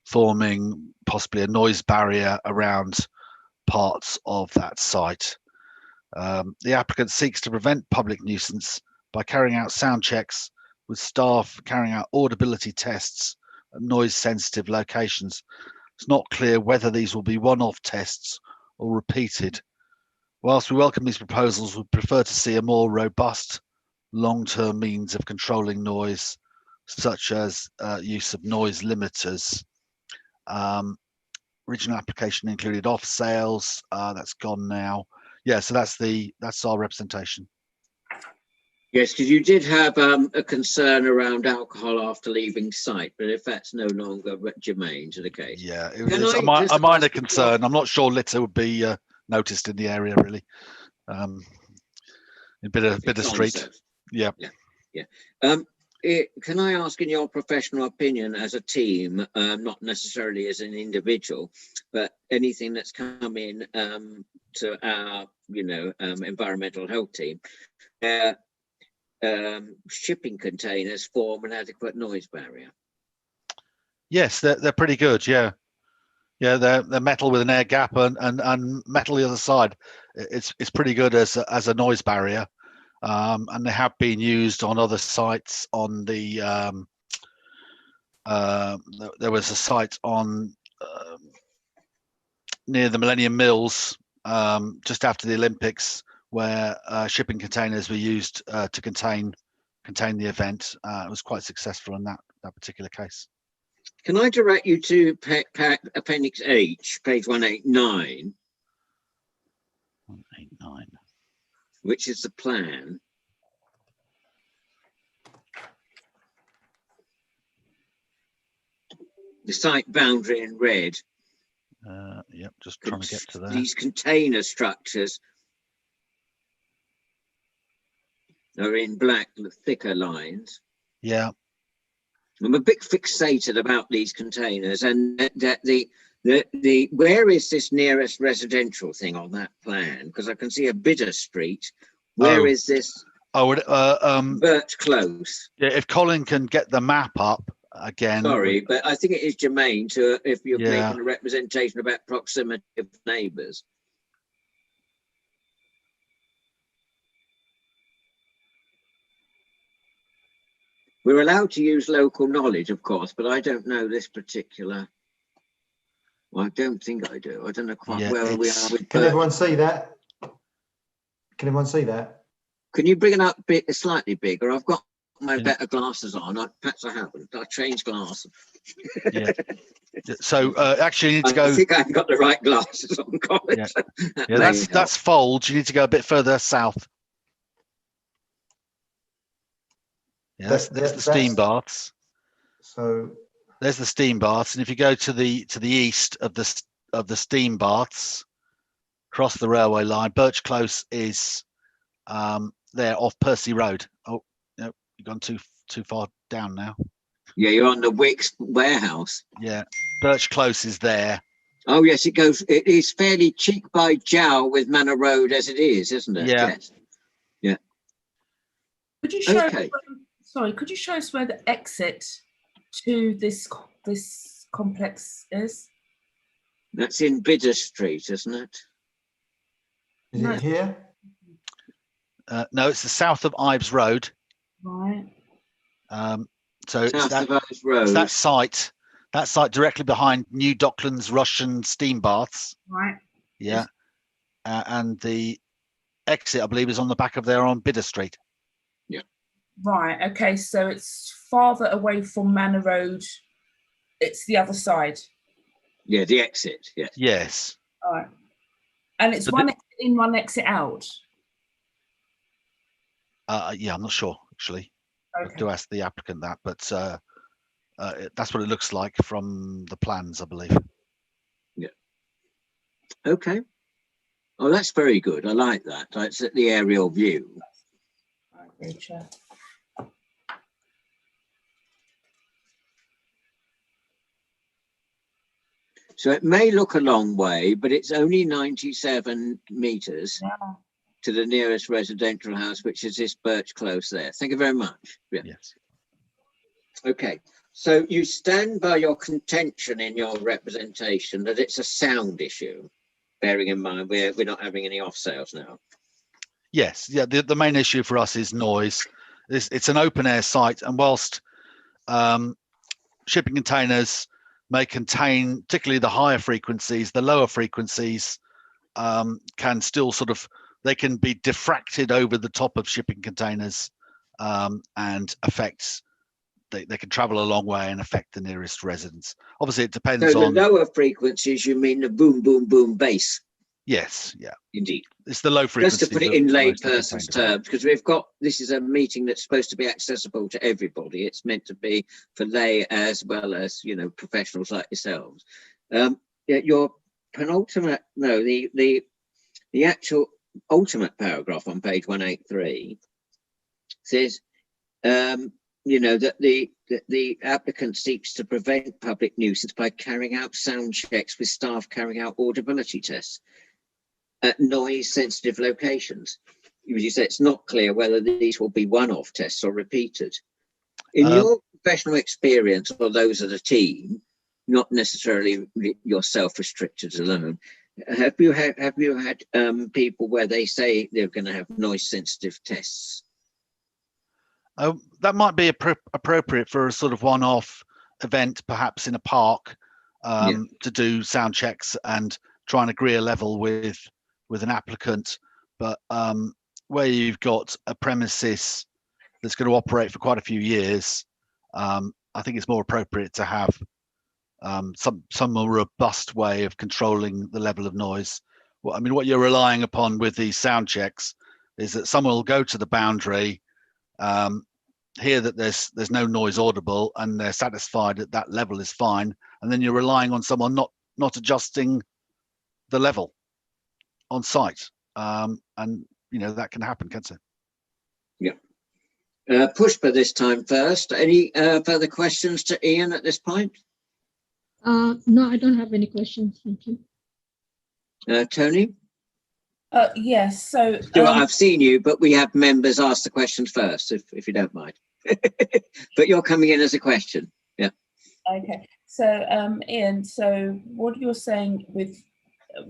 forming possibly a noise barrier around parts of that site. The applicant seeks to prevent public nuisance by carrying out sound checks with staff carrying out audibility tests at noise sensitive locations. It's not clear whether these will be one-off tests or repeated. Whilst we welcome these proposals, we prefer to see a more robust long-term means of controlling noise, such as use of noise limiters. Original application included off sales, that's gone now. Yeah, so that's our representation. Yes, because you did have a concern around alcohol after leaving site, but if that's no longer germane to the case. Yeah, it's a minor concern. I'm not sure litter would be noticed in the area really. A bit of street. Yeah. Can I ask, in your professional opinion as a team, not necessarily as an individual, but anything that's come in to our, environmental health team, shipping containers form an adequate noise barrier? Yes, they're pretty good. Yeah, they're metal with an air gap and metal the other side. It's pretty good as a noise barrier. And they have been used on other sites. On the there was a site on near the Millennium Mills just after the Olympics where shipping containers were used to contain the event. It was quite successful in that particular case. Can I direct you to Appendix H, page 189? 189. Which is the plan. The site boundary in red. Yep, just trying to get to there. These container structures are in black, the thicker lines. Yeah. I'm a bit fixated about these containers, and that the where is this nearest residential thing on that plan? Because I can see a Bidder Street. Where is this? Birch Close. Yeah, if Colin can get the map up again. Sorry, but I think it is germane to if you're making a representation about proximity of neighbours. We're allowed to use local knowledge, of course, but I don't know this particular. Well, I don't think I do. I don't know quite where we are with. Can everyone see that? Can everyone see that? Can you bring it up slightly bigger? I've got my better glasses on. Perhaps I haven't. I changed glasses. Yeah. So actually, you need to go. I think I've got the right glasses on, Colin. Yeah, that's Folds. You need to go a bit further south. Yeah, there's the steam baths. So there's the steam baths, and if you go to the east of the steam baths, across the railway line, Birch Close is there off Percy Road. Oh no, you've gone too far down now. Yeah, you're on the Wicks warehouse. Yeah, Birch Close is there. Oh yes, it goes. It is fairly cheek by jowl with Manor Road as it is, isn't it? Yeah. Yes. Yeah. Could you show? Okay. Could you show us where the exit to this complex is? That's in Bidder Street, isn't it? Is it here? No, it's the south of Ives Road. Right. So South it's of Ives Road. It's that site directly behind New Docklands Russian steam baths. Right. Yeah. And the exit, I believe, is on the back of there on Bidder Street. Yeah. Right. Okay. So it's farther away from Manor Road, it's the other side. Yeah, the exit. Yes. Yes. All right. And it's So one exit in, one exit out. Yeah, I'm not sure actually. I have Okay. to ask the applicant that, but that's what it looks like from the plans, I believe. Yeah. Okay. Oh, that's very good. I like that. That's the aerial view. I agree, Chair. So it may look a long way, but it's only 97 metres to the nearest residential house, which is this birch close there. Thank you very much. Yeah. Yes. Okay. So you stand by your contention in your representation that it's a sound issue, bearing in mind we're not having any off sales now. Yes. Yeah. The main issue for us is noise. It's an open air site, and whilst shipping containers may contain, particularly the higher frequencies, the lower frequencies can still they can be diffracted over the top of shipping containers and affect, they can travel a long way and affect the nearest residents. Obviously, it depends so on the lower frequencies, you mean the boom, boom, boom bass? Yes, yeah. Indeed. It's the low frequencies. Just to put it in layperson's terms, because this is a meeting that's supposed to be accessible to everybody. It's meant to be for lay as well as, professionals like yourselves. Your penultimate, the actual ultimate paragraph on page 183 says, that the applicant seeks to prevent public nuisance by carrying out sound checks with staff carrying out audibility tests at noise-sensitive locations. You say it's not clear whether these will be one-off tests or repeated. In your professional experience, or those of the team, not necessarily yourself restricted alone, have you had people where they say they're going to have noise-sensitive tests? That might be appropriate for a sort of one-off event, perhaps in a park, to do sound checks and try and agree a level with an applicant. But where you've got a premises that's going to operate for quite a few years, I think it's more appropriate to have some more robust way of controlling the level of noise. Well, I mean, what you're relying upon with these sound checks is that someone will go to the boundary, hear that there's no noise audible, and they're satisfied that that level is fine, and then you're relying on someone not adjusting the level on site, and that can happen, can't it? Yeah. Pushpa this time first. Any further questions to Ian at this point? No, I don't have any questions. Thank you. Tony? Yes. So Stuart, I've seen you, but we have members ask the questions first, if you don't mind. But you're coming in as a question. Yeah. Okay. So Ian, so what you're saying with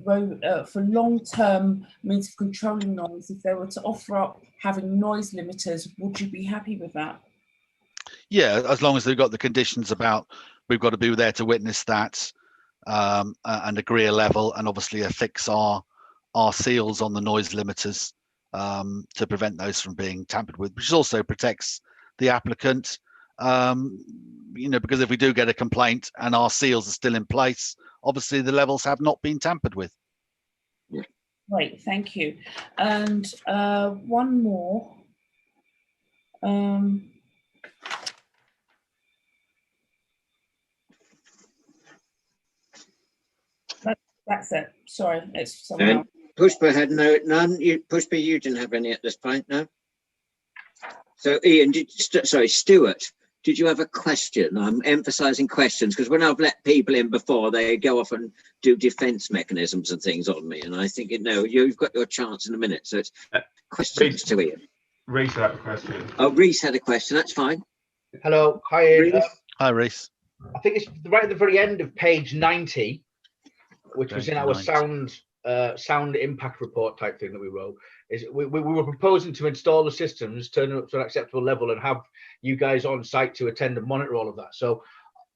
for long-term means of controlling noise, if they were to offer up having noise limiters, would you be happy with that? Yeah, as long as they've got the conditions about we've got to be there to witness that and agree a level, and obviously affix our seals on the noise limiters to prevent those from being tampered with, which also protects the applicant, because if we do get a complaint and our seals are still in place, obviously the levels have not been tampered with. Yeah. Great, thank you. And one more. That's it. Sorry, it's someone else. Pushpa had none. Pushpa, you didn't have any at this point, no? So Ian, Stuart, did you have a question? I'm emphasising questions because when I've let people in before, they go off and do defence mechanisms and things on me, and I think, you've got your chance in a minute. So it's questions to Ian. Reese had a question. Oh, Reese had a question. That's fine. Hello, hi Ian. Hi Reese. I think it's right at the very end of page 90, which was in our 90. sound impact report type thing that we wrote. Is we were proposing to install the systems, turn them up to an acceptable level, and have you guys on site to attend and monitor all of that. So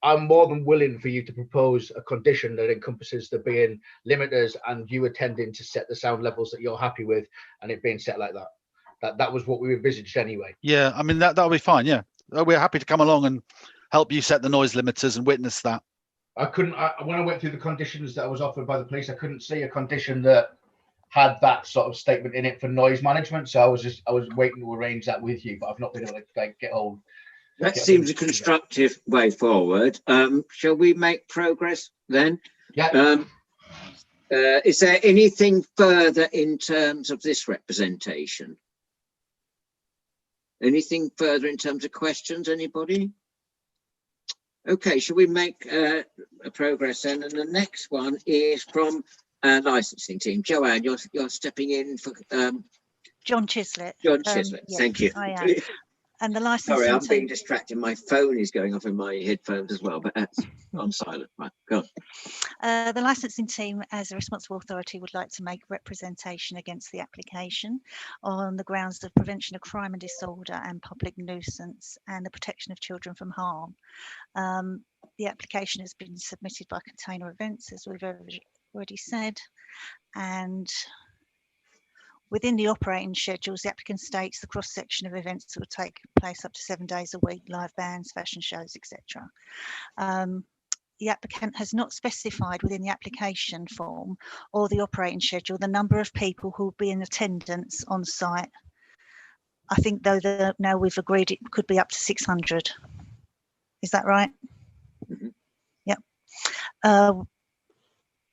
I'm more than willing for you to propose a condition that encompasses there being limiters and you attending to set the sound levels that you're happy with, and it being set like that. That was what we envisaged anyway. Yeah, I mean that'll be fine. Yeah, We're happy to come along and help you set the noise limiters and witness that. When I went through the conditions that was offered by the police, I couldn't see a condition that had that sort of statement in it for noise management. So I was waiting to arrange that with you, but I've not been able to get hold. That seems a constructive way forward. Shall we make progress then? Yeah. Is there anything further in terms of this representation? Anything further in terms of questions, anybody? Okay, shall we make a progress then? And the next one is from licensing team. Joanne, you're stepping in for John Chislett. John Chislett. Yes, Thank you. I am. And the licensing Sorry, I'm team. being distracted. My phone is going off in my headphones as well, but that's on silent. Right, go on. The licensing team, as a responsible authority, would like to make representation against the application on the grounds of prevention of crime and disorder and public nuisance and the protection of children from harm. The application has been submitted by Container Events, as we've already said, and within the operating schedules, the applicant states the cross-section of events that will take place up to 7 days a week, live bands, fashion shows, etc. The applicant has not specified within the application form or the operating schedule the number of people who will be in attendance on site. I think though now we've agreed it could be up to 600. Is that right? Mm-hmm. Yep.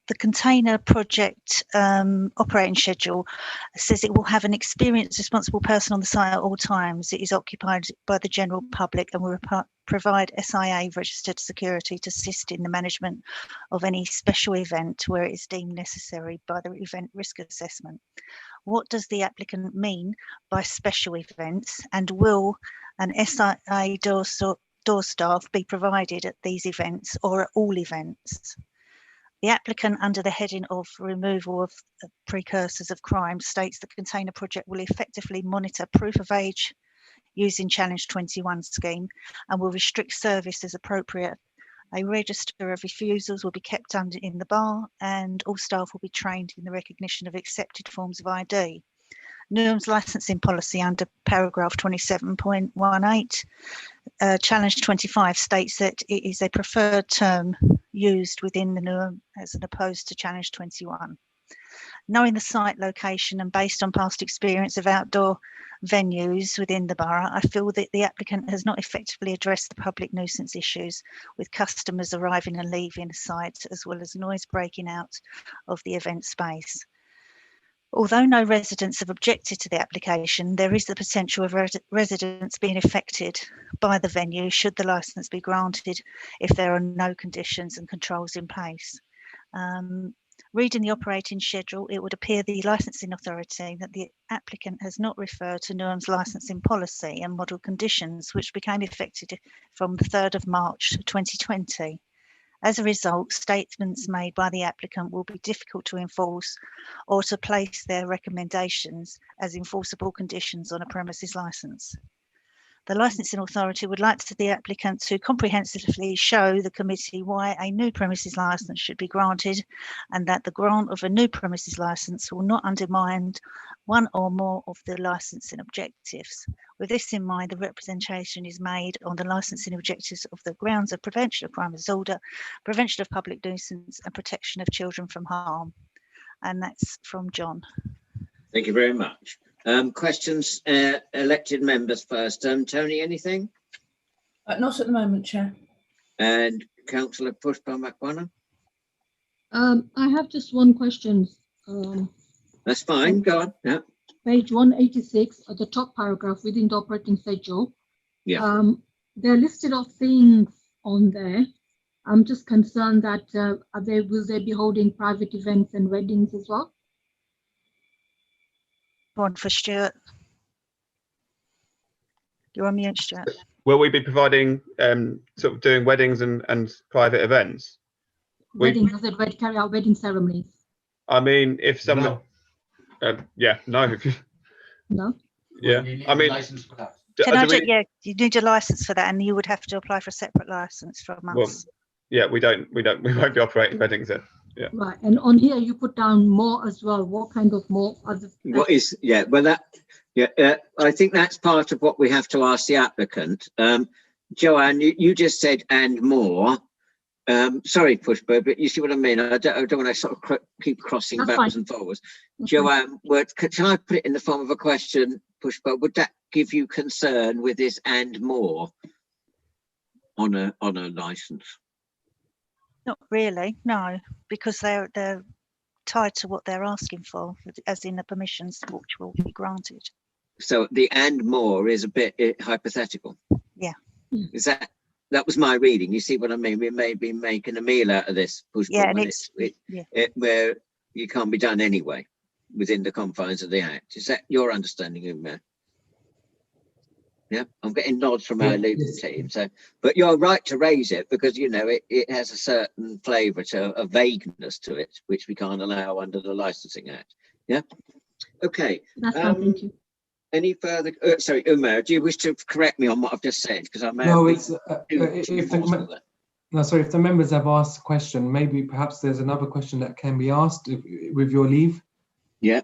The container project operating schedule says it will have an experienced responsible person on the site at all times. It is occupied by the general public and will provide SIA registered security to assist in the management of any special event where it is deemed necessary by the event risk assessment. What does the applicant mean by special events, and will an SIA door staff be provided at these events or at all events? The applicant, under the heading of removal of precursors of crime, states the container project will effectively monitor proof of age using Challenge 21 scheme and will restrict service as appropriate. A register of refusals will be kept in the bar, and all staff will be trained in the recognition of accepted forms of ID. Newham's licensing policy under paragraph 27.18, Challenge 25 states that it is a preferred term used within the Newham as opposed to Challenge 21. Knowing the site location and based on past experience of outdoor venues within the borough, I feel that the applicant has not effectively addressed the public nuisance issues with customers arriving and leaving the site, as well as noise breaking out of the event space. Although no residents have objected to the application, there is the potential of residents being affected by the venue should the licence be granted if there are no conditions and controls in place. Reading the operating schedule, it would appear the licensing authority that the applicant has not referred to Newham's licensing policy and model conditions, which became effective from the 3rd of March 2020. As a result, statements made by the applicant will be difficult to enforce or to place their recommendations as enforceable conditions on a premises licence. The licensing authority would like the applicant to comprehensively show the committee why a new premises licence should be granted, and that the grant of a new premises licence will not undermine one or more of the licensing objectives. With this in mind, the representation is made on the licensing objectives of the grounds of prevention of crime and disorder, prevention of public nuisance and protection of children from harm. And that's from John. Thank you very much. Questions, elected members first. Tony, anything? Not at the moment, Chair. And Councillor Pushpa Makwana? I have just one question. That's fine, go on. Yeah. Page 186 at the top paragraph within the operating schedule. Yeah. There are listed of things on there. I'm just concerned that will they be holding private events and weddings as well? One for Stuart. You're on mute, Stuart. Will we be providing sort of doing weddings and private events? Weddings, does it carry out wedding ceremonies? I mean, if someone, yeah, no. No. Yeah, I mean, yeah, you need a license for that, and you would have to apply for a separate license from us. Well, yeah, we won't be operating weddings then. Yeah. Right, and on here you put down more as well. What kind of more? What is, yeah, well, Yeah, I think that's part of what we have to ask the applicant. Joanne, you just said and more. Sorry, Pushpa, but you see what I mean? I don't want to sort of keep crossing That's backwards fine. and forwards. That's Joanne, can I put it in the form of a question, Pushpa? Would that give you concern with this and more on a license? Not really, no, because they're tied to what they're asking for, as in the permissions which will be granted. So the and more is a bit hypothetical. Yeah. Is that was my reading? You see what I mean? We may be making a meal out of this, Pushpa, Yeah, and where you can't be done anyway within the confines of the Act. Is that your understanding, Umar? Yeah, I'm getting nods from our legal team. So, but you're right to raise it because you know it has a certain flavour to a vagueness to it, which we can't allow under the Licensing Act. Yeah. Okay. That's fine. Thank you. Any further? Sorry, Umar, do you wish to correct me on what I've just said? Because I may. No, have it's been no, sorry. If the members have asked a question, maybe perhaps there's another question that can be asked with your leave. Yeah.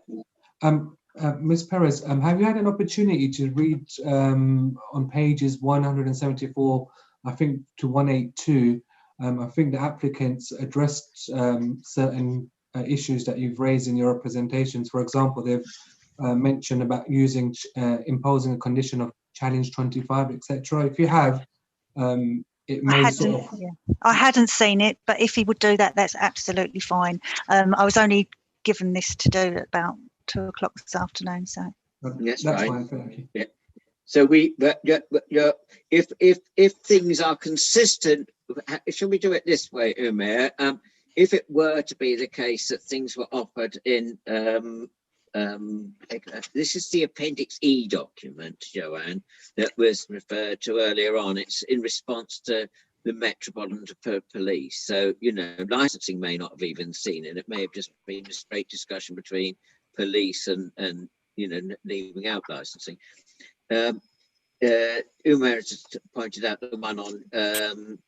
Ms. Perez, have you had an opportunity to read on pages 174, I think, to 182? I think the applicants addressed certain issues that you've raised in your representations. For example, they've mentioned about imposing a condition of challenge 25, etc. If you have, it may I hadn't seen it, but if he would do that, that's absolutely fine. I was only given this to do at about 2 o'clock this afternoon, so that's right. Fine, thank you. Yeah. So if things are consistent, shall we do it this way, Umar? If it were to be the case that things were offered in this is the Appendix E document, Joanne, that was referred to earlier on. It's in response to the Metropolitan Police. So, you know, licensing may not have even seen it. It may have just been a straight discussion between police and you know, leaving out licensing. Umar has just pointed out the one on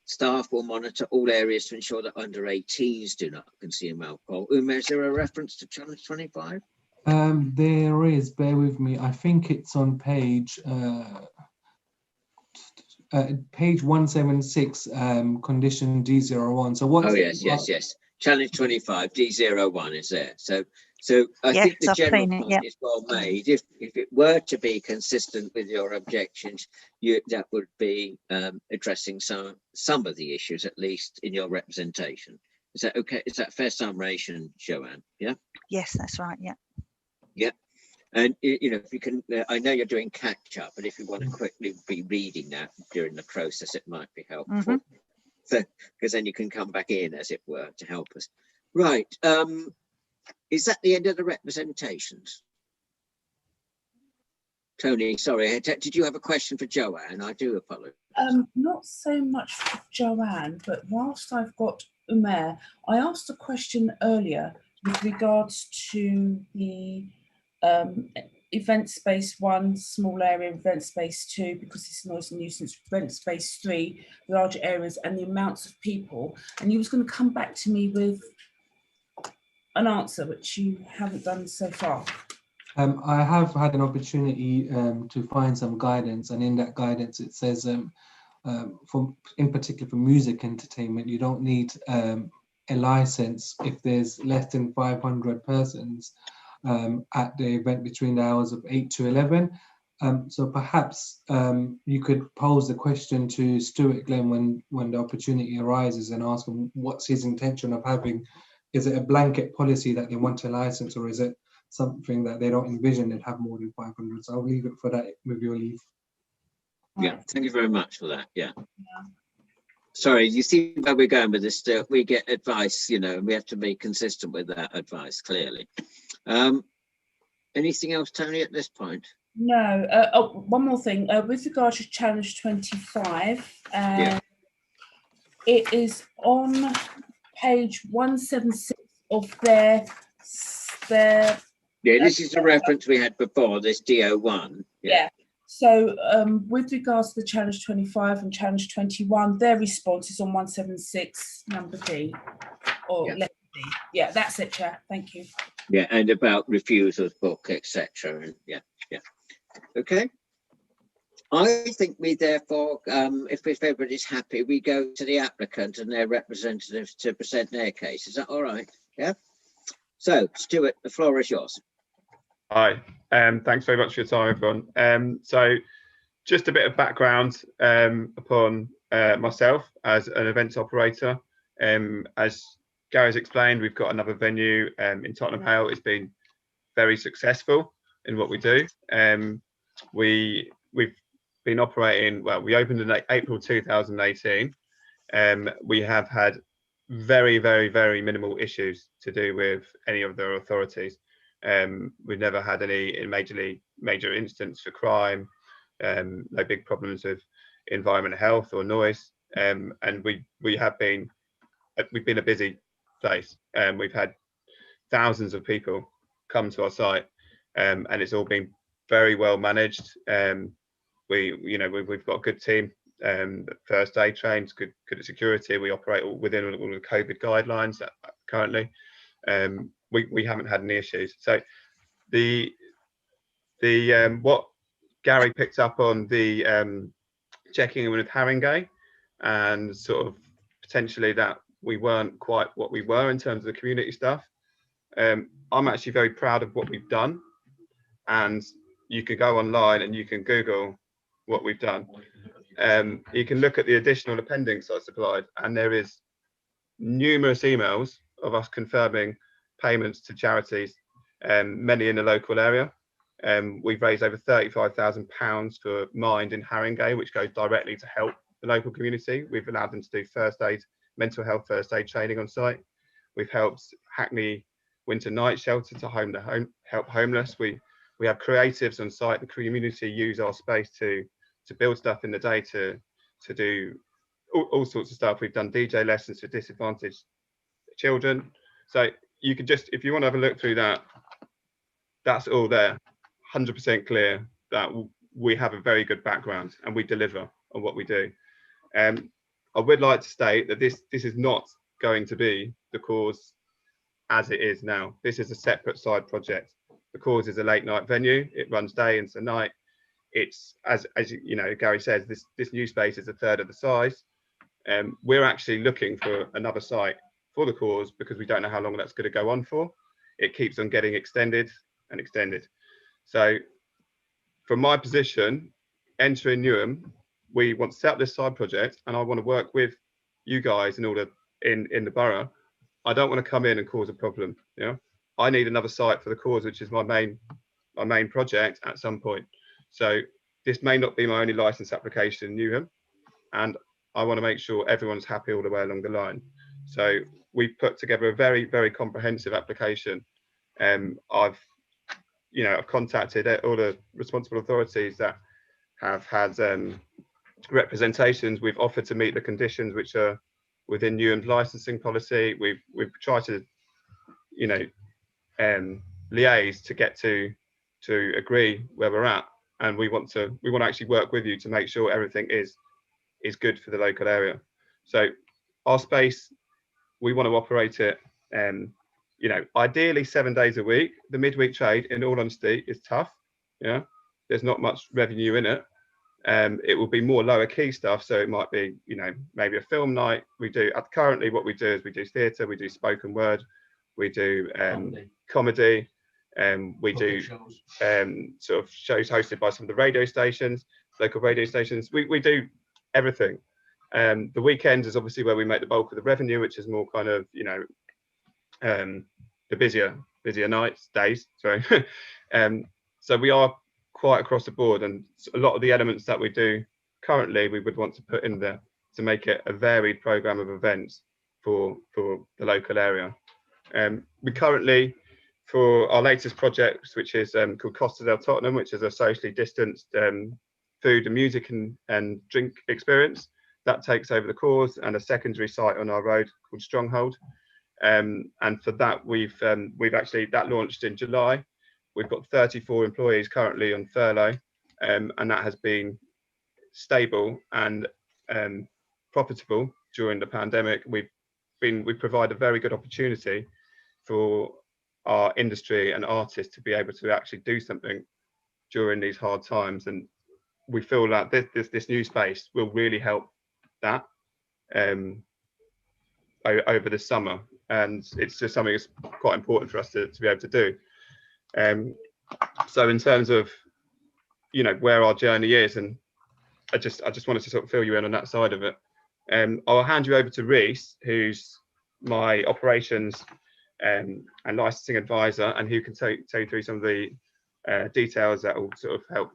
staff will monitor all areas to ensure that under 18s do not consume alcohol. Umar, is there a reference to challenge 25? There is, bear with me. I think it's on page 176, condition D01. So what? Oh yes. Challenge 25 D01 is there. So I think the general point is well made. If it were to be consistent with your objections, that would be addressing some of the issues, at least in your representation. Is that okay? Is that a fair summation, Joanne? Yeah. Yes, that's right. Yeah. Yeah. And you know, if you can, I know you're doing catch up, but if you want to quickly be reading that during the process, it might be helpful. Mm-hmm. So, because then you can come back in, as it were, to help us. Right. Is that the end of the representations? Tony, sorry, did you have a question for Joanne? I do apologize. Not so much for Joanne, but whilst I've got Umar, I asked a question earlier with regards to the event space 1, small area, event space 2, because it's noise and nuisance, event space 3, larger areas, and the amounts of people. And you was going to come back to me with an answer, which you haven't done so far. I have had an opportunity to find some guidance, and in that guidance it says, in particular for music entertainment, you don't need a license if there's less than 500 persons at the event between the hours of 8 to 11. So perhaps you could pose the question to Stuart Glenn when the opportunity arises and ask him what's his intention of having. Is it a blanket policy that they want a license, or is it something that they don't envision they'd have more than 500? So I'll leave it for that with your leave. Yeah, thank you very much for that. Yeah. Sorry, you see where we're going with this. We get advice, you know, and we have to be consistent with that advice, clearly. Anything else, Tony, at this point? No. One more thing. With regard to challenge 25, it is on page 176 of their yeah, this is the reference we had before, this DO1. Yeah. So with regards to the challenge 25 and challenge 21, their response is on 176, number D, or letter D. Yeah, that's it, Chair. Thank you. Yeah, and about refusals book, etc. And yeah. Okay. I think we therefore, if everybody's happy, we go to the applicant and their representatives to present their case. Is that all right? Yeah. So, Stuart, the floor is yours. Hi, thanks very much for your time, everyone. So just a bit of background upon myself as an events operator. As Gary's explained, we've got another venue in Tottenham Hale. It's been very successful in what we do. We've been operating, well, we opened in April 2018. We have had very, very, very minimal issues to do with any of the authorities. We've never had any major incidents for crime, no big problems with environment, health or noise. And we've been a busy place. We've had thousands of people come to our site, and it's all been very well managed. We've got a good team, first aid trained, good at security. We operate within all the COVID guidelines currently. We haven't had any issues. So the what Gary picked up on, the checking in with Haringey, and sort of potentially that we weren't quite what we were in terms of the community stuff. I'm actually very proud of what we've done, and you can go online and you can Google what we've done. You can look at the additional appendix I supplied, and there is numerous emails of us confirming payments to charities, many in the local area. We've raised over £35,000 for Mind in Haringey, which goes directly to help the local community. We've allowed them to do first aid, mental health first aid training on site. We've helped Hackney Winter Night Shelter to help homeless. We have creatives on site. The community use our space to build stuff in the day, to do all sorts of stuff. We've done DJ lessons for disadvantaged children. So you can just, if you want to have a look through that, that's all there, 100% clear that we have a very good background and we deliver on what we do. I would like to state that this is not going to be the cause as it is now. This is a separate side project. The cause is a late night venue. It runs day into night. It's, as you know, Gary says, this new space is a third of the size. We're actually looking for another site for the cause because we don't know how long that's going to go on for. It keeps on getting extended and extended. So from my position, entering Newham, we want to set up this side project, and I want to work with you guys in the borough. I don't want to come in and cause a problem. I need another site for the cause, which is my main project at some point. So this may not be my only license application in Newham, and I want to make sure everyone's happy all the way along the line. So we've put together a very, very comprehensive application. I've contacted all the responsible authorities that have had representations. We've offered to meet the conditions which are within Newham's licensing policy. We've tried to, liaise to get to agree where we're at, and we want to actually work with you to make sure everything is good for the local area. So our space, we want to operate it, ideally 7 days a week. The midweek trade, in all honesty, is tough. There's not much revenue in it. It will be more lower key stuff, so it might be maybe a film night. We do currently what we do is we do theatre, we do spoken word, we do comedy, we do sort of shows hosted by some of the radio stations, local radio stations. We do everything. The weekends is obviously where we make the bulk of the revenue, which is more kind of the busier days. Sorry. So we are quite across the board, and a lot of the elements that we do currently we would want to put in there to make it a varied program of events for the local area. We currently, for our latest project, which is called Costa del Tottenham, which is a socially distanced food and music and drink experience that takes over the cause, and a secondary site on our road called Stronghold. And for that, we've actually, that launched in July. We've got 34 employees currently on furlough, and that has been stable and profitable during the pandemic. We provide a very good opportunity for our industry and artists to be able to actually do something during these hard times. And we feel that this new space will really help that over the summer, and it's just something that's quite important for us to be able to do. So in terms of, you know, where our journey is, and I just wanted to sort of fill you in on that side of it. I'll hand you over to Reese, who's my operations and licensing advisor, and who can tell you through some of the details that will sort of help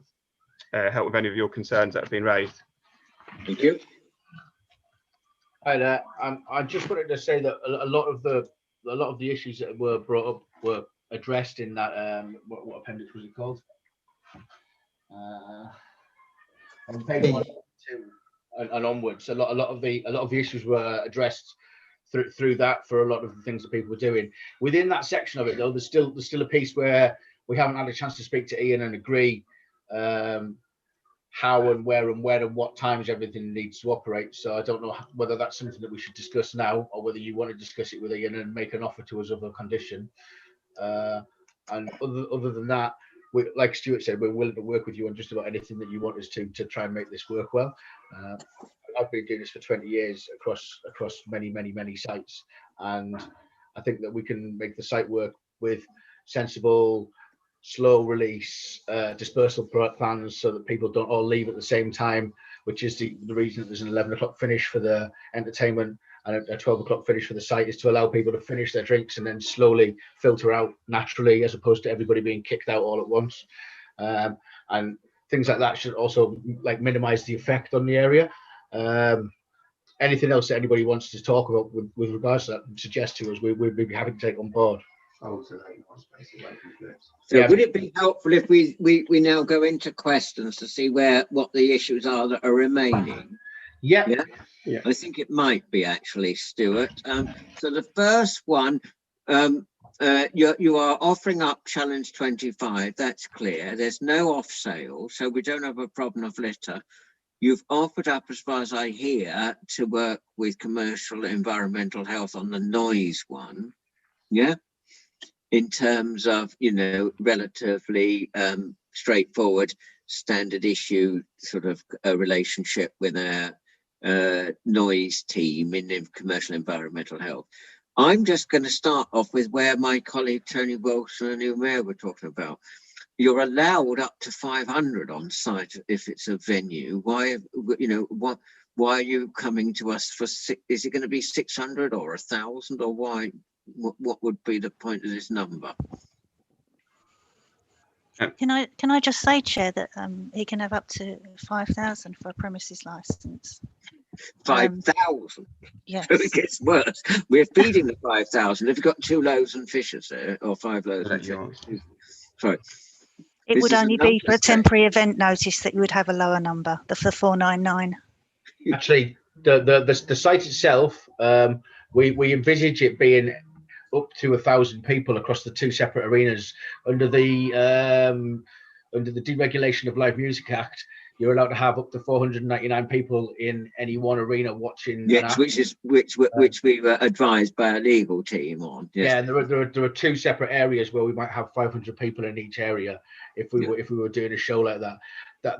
with any of your concerns that have been raised. Thank you. Hi there. I just wanted to say that a lot of the issues that were brought up were addressed in that what appendix was it called? On page 1, 2 and onwards. A lot of the issues were addressed through that for a lot of the things that people were doing. Within that section of it, though, there's still a piece where we haven't had a chance to speak to Ian and agree how and where and when and what times everything needs to operate. So I don't know whether that's something that we should discuss now, or whether you want to discuss it with Ian and make an offer to us of a condition. And other than that, like Stuart said, we're willing to work with you on just about anything that you want us to try and make this work well. I've been doing this for 20 years across many sites, and I think that we can make the site work with sensible, slow release dispersal plans, so that people don't all leave at the same time, which is the reason that there's an 11 o'clock finish for the entertainment and a 12 o'clock finish for the site, is to allow people to finish their drinks and then slowly filter out naturally, as opposed to everybody being kicked out all at once. And things like that should also like minimize the effect on the area. Anything else that anybody wants to talk about with regards to that, suggest to us, we'd be happy to take on board. So would it be helpful if we now go into questions to see what the issues are that are remaining? Yeah. I think it might be, actually, Stuart. So the first one, you are offering up Challenge 25. That's clear. There's no off sale, so we don't have a problem of litter. You've offered up, as far as I hear, to work with commercial environmental health on the noise one. Yeah. In terms of, you know, relatively straightforward, standard issue sort of a relationship with our noise team in commercial environmental health. I'm just going to start off with where my colleague Tony Wilson and Neil Mayor were talking about. You're allowed up to 500 on site if it's a venue. Why, you know, why are you coming to us for is it going to be 600 or 1,000, or why? What would be the point of this number? Can I just say, Chair, that he can have up to 5,000 for a premises license. 5,000. Yes. So it gets worse. We're feeding the 5,000. Have you got 2 loaves and fishes there, or 5 loaves? Actually, sorry. It would only be for a temporary event notice that you would have a lower number, the 499. Actually, the site itself, we envisage it being up to 1,000 people across the 2 separate arenas. Under the Deregulation of Live Music Act, you're allowed to have up to 499 people in any one arena watching. Yes, which we were advised by our legal team on. Yes. Yeah, and there are 2 separate areas where we might have 500 people in each area if we were doing a show like that.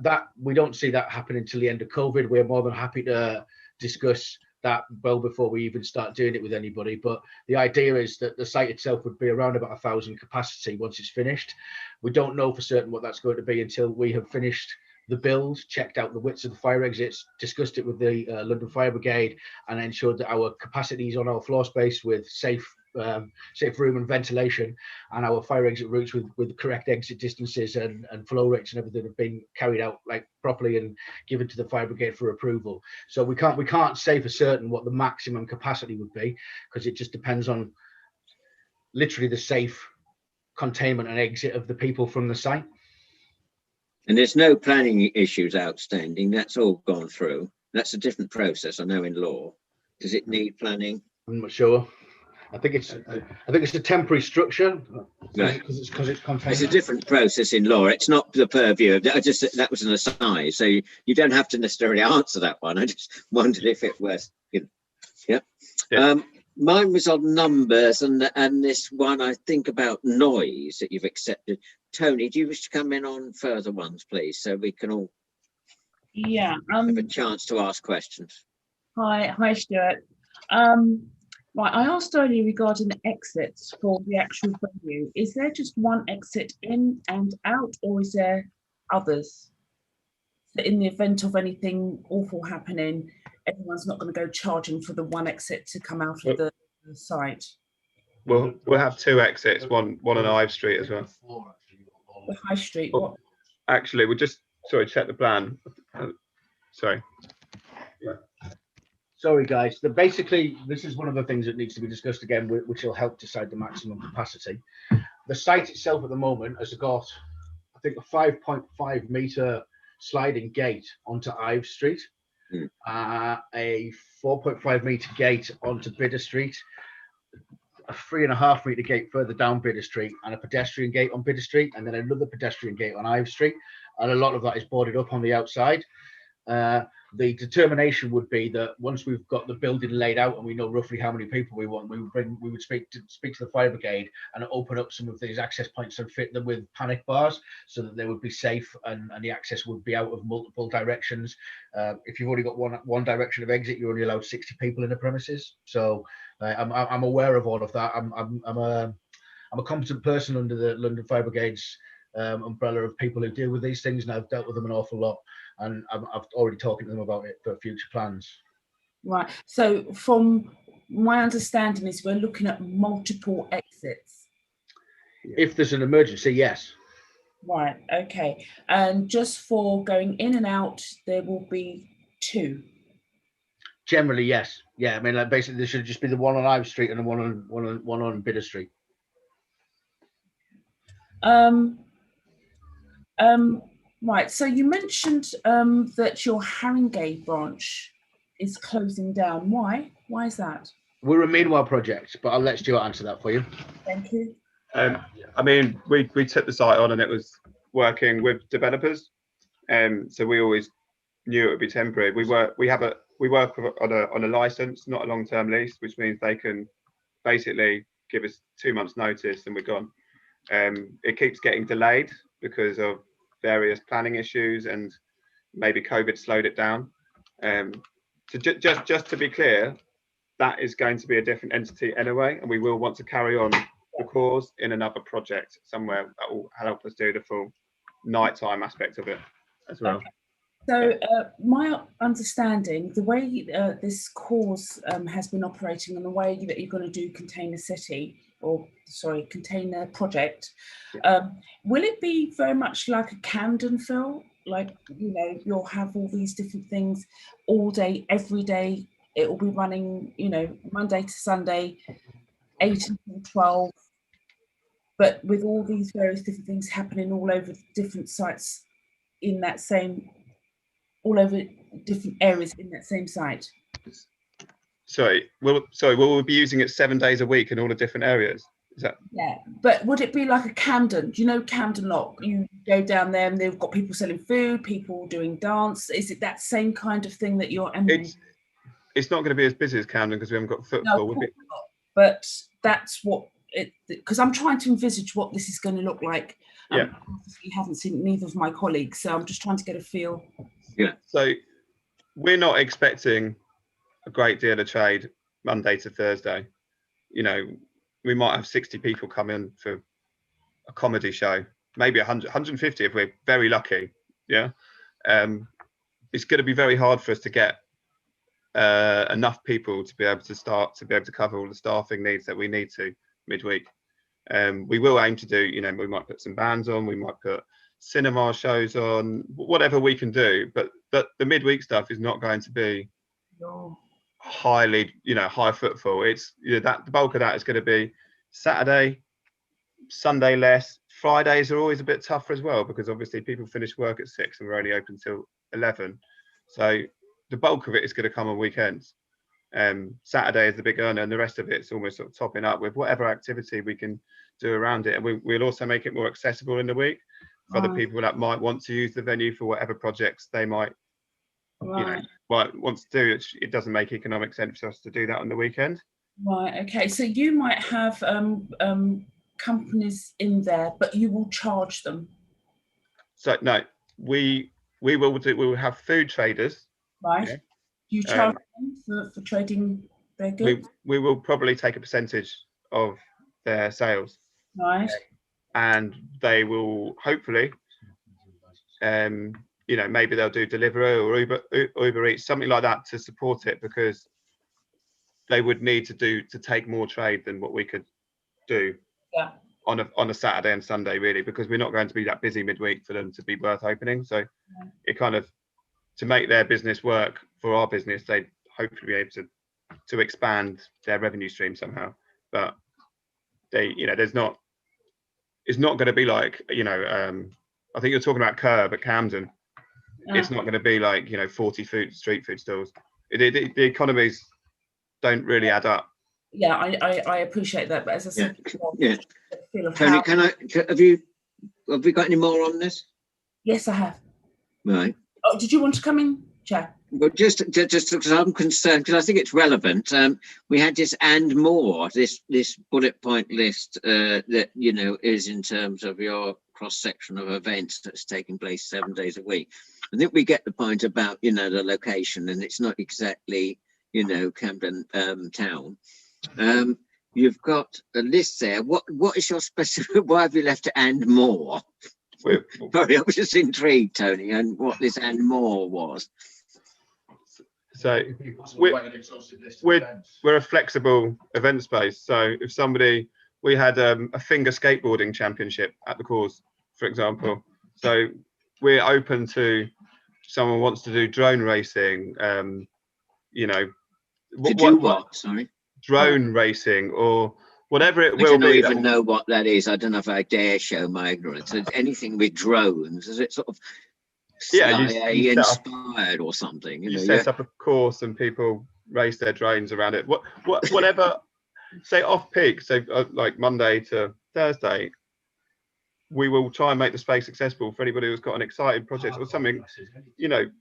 That we don't see that happening until the end of COVID. We're more than happy to discuss that well before we even start doing it with anybody, but the idea is that the site itself would be around about 1,000 capacity once it's finished. We don't know for certain what that's going to be until we have finished the build, checked out the widths of the fire exits, discussed it with the London Fire Brigade, and ensured that our capacities on our floor space with safe room and ventilation, and our fire exit routes with the correct exit distances and flow rates and everything have been carried out like properly and given to the fire brigade for approval. So we can't say for certain what the maximum capacity would be, because it just depends on literally the safe containment and exit of the people from the site. And there's no planning issues outstanding. That's all gone through. That's a different process, I know, in law. Does it need planning? I'm not sure. I think it's a temporary structure. Right. Because it's contained. It's a different process in law. It's not the purview of that was an aside. So you don't have to necessarily answer that one. I just wondered if it was, you know. Yeah. Mine was on numbers, and this one I think about noise that you've accepted. Tony, do you wish to come in on further ones, please, so we can all have a chance to ask questions? Hi, Stuart. Right, I asked earlier regarding the exits for the actual venue. Is there just one exit in and out, or is there others? So in the event of anything awful happening, everyone's not going to go charging for the one exit to come out of the site. We'll have 2 exits, one on Ive Street as well. The High Street. What? Actually, we'll just check the plan. Sorry. Sorry, guys. Basically, this is one of the things that needs to be discussed again, which will help decide the maximum capacity. The site itself at the moment has got, I think, a 5.5 metre sliding gate onto Ive Street, a 4.5 metre gate onto Bidder Street, a 3.5 metre gate further down Bidder Street, and a pedestrian gate on Bidder Street, and then another pedestrian gate on Ive Street. And a lot of that is boarded up on the outside. The determination would be that once we've got the building laid out and we know roughly how many people we want, we would speak to the fire brigade and open up some of these access points and fit them with panic bars so that they would be safe and the access would be out of multiple directions. If you've already got one direction of exit, you're only allowed 60 people in the premises. So I'm aware of all of that. I'm a competent person under the London Fire Brigade's umbrella of people who deal with these things, and I've dealt with them an awful lot. And I've already talked to them about it for future plans. Right. So from my understanding is we're looking at multiple exits. If there's an emergency, yes. Right. Okay. And just for going in and out, there will be 2. Generally, yes. Yeah. I mean, like basically, there should just be the one on Ive Street and the one on Bidder Street. Right, so you mentioned that your Haringey branch is closing down. Why? Why is that? We're a Meanwhile project, but I'll let Stuart answer that for you. Thank you. I mean, we took the site on and it was working with developers, so we always knew it would be temporary. We work on a license, not a long-term lease, which means they can basically give us 2 months' notice and we're gone. It keeps getting delayed because of various planning issues and maybe COVID slowed it down. So just to be clear, that is going to be a different entity anyway, and we will want to carry on the cause in another project somewhere that will help us do the full nighttime aspect of it as well. Okay. So my understanding, the way this cause has been operating and the way that you're going to do Container City, or sorry, Container Project, will it be very much like a Camden feel? Like, you know, you'll have all these different things all day, every day. It will be running, you know, Monday to Sunday, 8 until 12. But with all these various different things happening all over different sites in that same, all over different areas in that same site. Sorry, will we be using it 7 days a week in all the different areas? Is that? Yeah, but would it be like a Camden? Do you know Camden Lock? You go down there and they've got people selling food, people doing dance. Is it that same kind of thing that you're emulating? It's not going to be as busy as Camden because we haven't got football. No, but that's what it, because I'm trying to envisage what this is going to look like. Yeah. Obviously haven't seen neither of my colleagues, so I'm just trying to get a feel. Yeah. So we're not expecting a great deal of trade Monday to Thursday. You know, we might have 60 people come in for a comedy show, maybe 100, 150 if we're very lucky. Yeah. It's going to be very hard for us to get enough people to be able to cover all the staffing needs that we need to midweek. We will aim to do, you know, we might put some bands on, we might put cinema shows on, whatever we can do, but the midweek stuff is not going to be highly, you know, high footfall. It's, you know, that the bulk of that is going to be Saturday, Sunday less. Fridays are always a bit tougher as well because obviously people finish work at 6 and we're only open till 11. So the bulk of it is going to come on weekends. Saturday is the big earner and the rest of it's almost sort of topping up with whatever activity we can do around it. And we'll also make it more accessible in the week for the people that might want to use the venue for whatever projects they might, you know, want to do. It doesn't make economic sense for us to do that on the weekend. Right. Okay. So you might have companies in there, but you will charge them. So no, we will have food traders. Right. Yeah. You charge them for trading their goods? We will probably take a percentage of their sales. Right. And they will hopefully, maybe they'll do Deliveroo or Uber Eats, something like that to support it, because they would need to take more trade than what we could do on a Saturday and Sunday, really, because we're not going to be that busy midweek for them to be worth opening. So it kind of, to make their business work for our business, they'd hopefully be able to expand their revenue stream somehow. But it's not going to be like, I think you're talking about Curb at Camden. It's not going to be like, 40 street food stalls. The economies don't really add up. Yeah, I appreciate that, but as I said, Tony, have we got any more on this? Yes, I have. Right. Oh, did you want to come in, Chair? Well, just because I'm concerned, because I think it's relevant. We had this and more, this bullet point list that is in terms of your cross section of events that's taking place 7 days a week. I think we get the point about the location, and it's not exactly Camden town. You've got a list there. What is your specific? Why have you left it and more? Sorry, I was just intrigued, Tony, and what this and more was. So we're a flexible event space. So if we had a finger skateboarding championship at the course, for example. So we're open to someone wants to do drone racing. Sorry. Drone racing or whatever it will be. I don't even know what that is. I don't know if I dare show my ignorance. Anything with drones, is it sort of CIA inspired or something? You set up a course and people race their drones around it. Whatever, say off peak, so like Monday to Thursday, we will try and make the space accessible for anybody who's got an exciting project or something,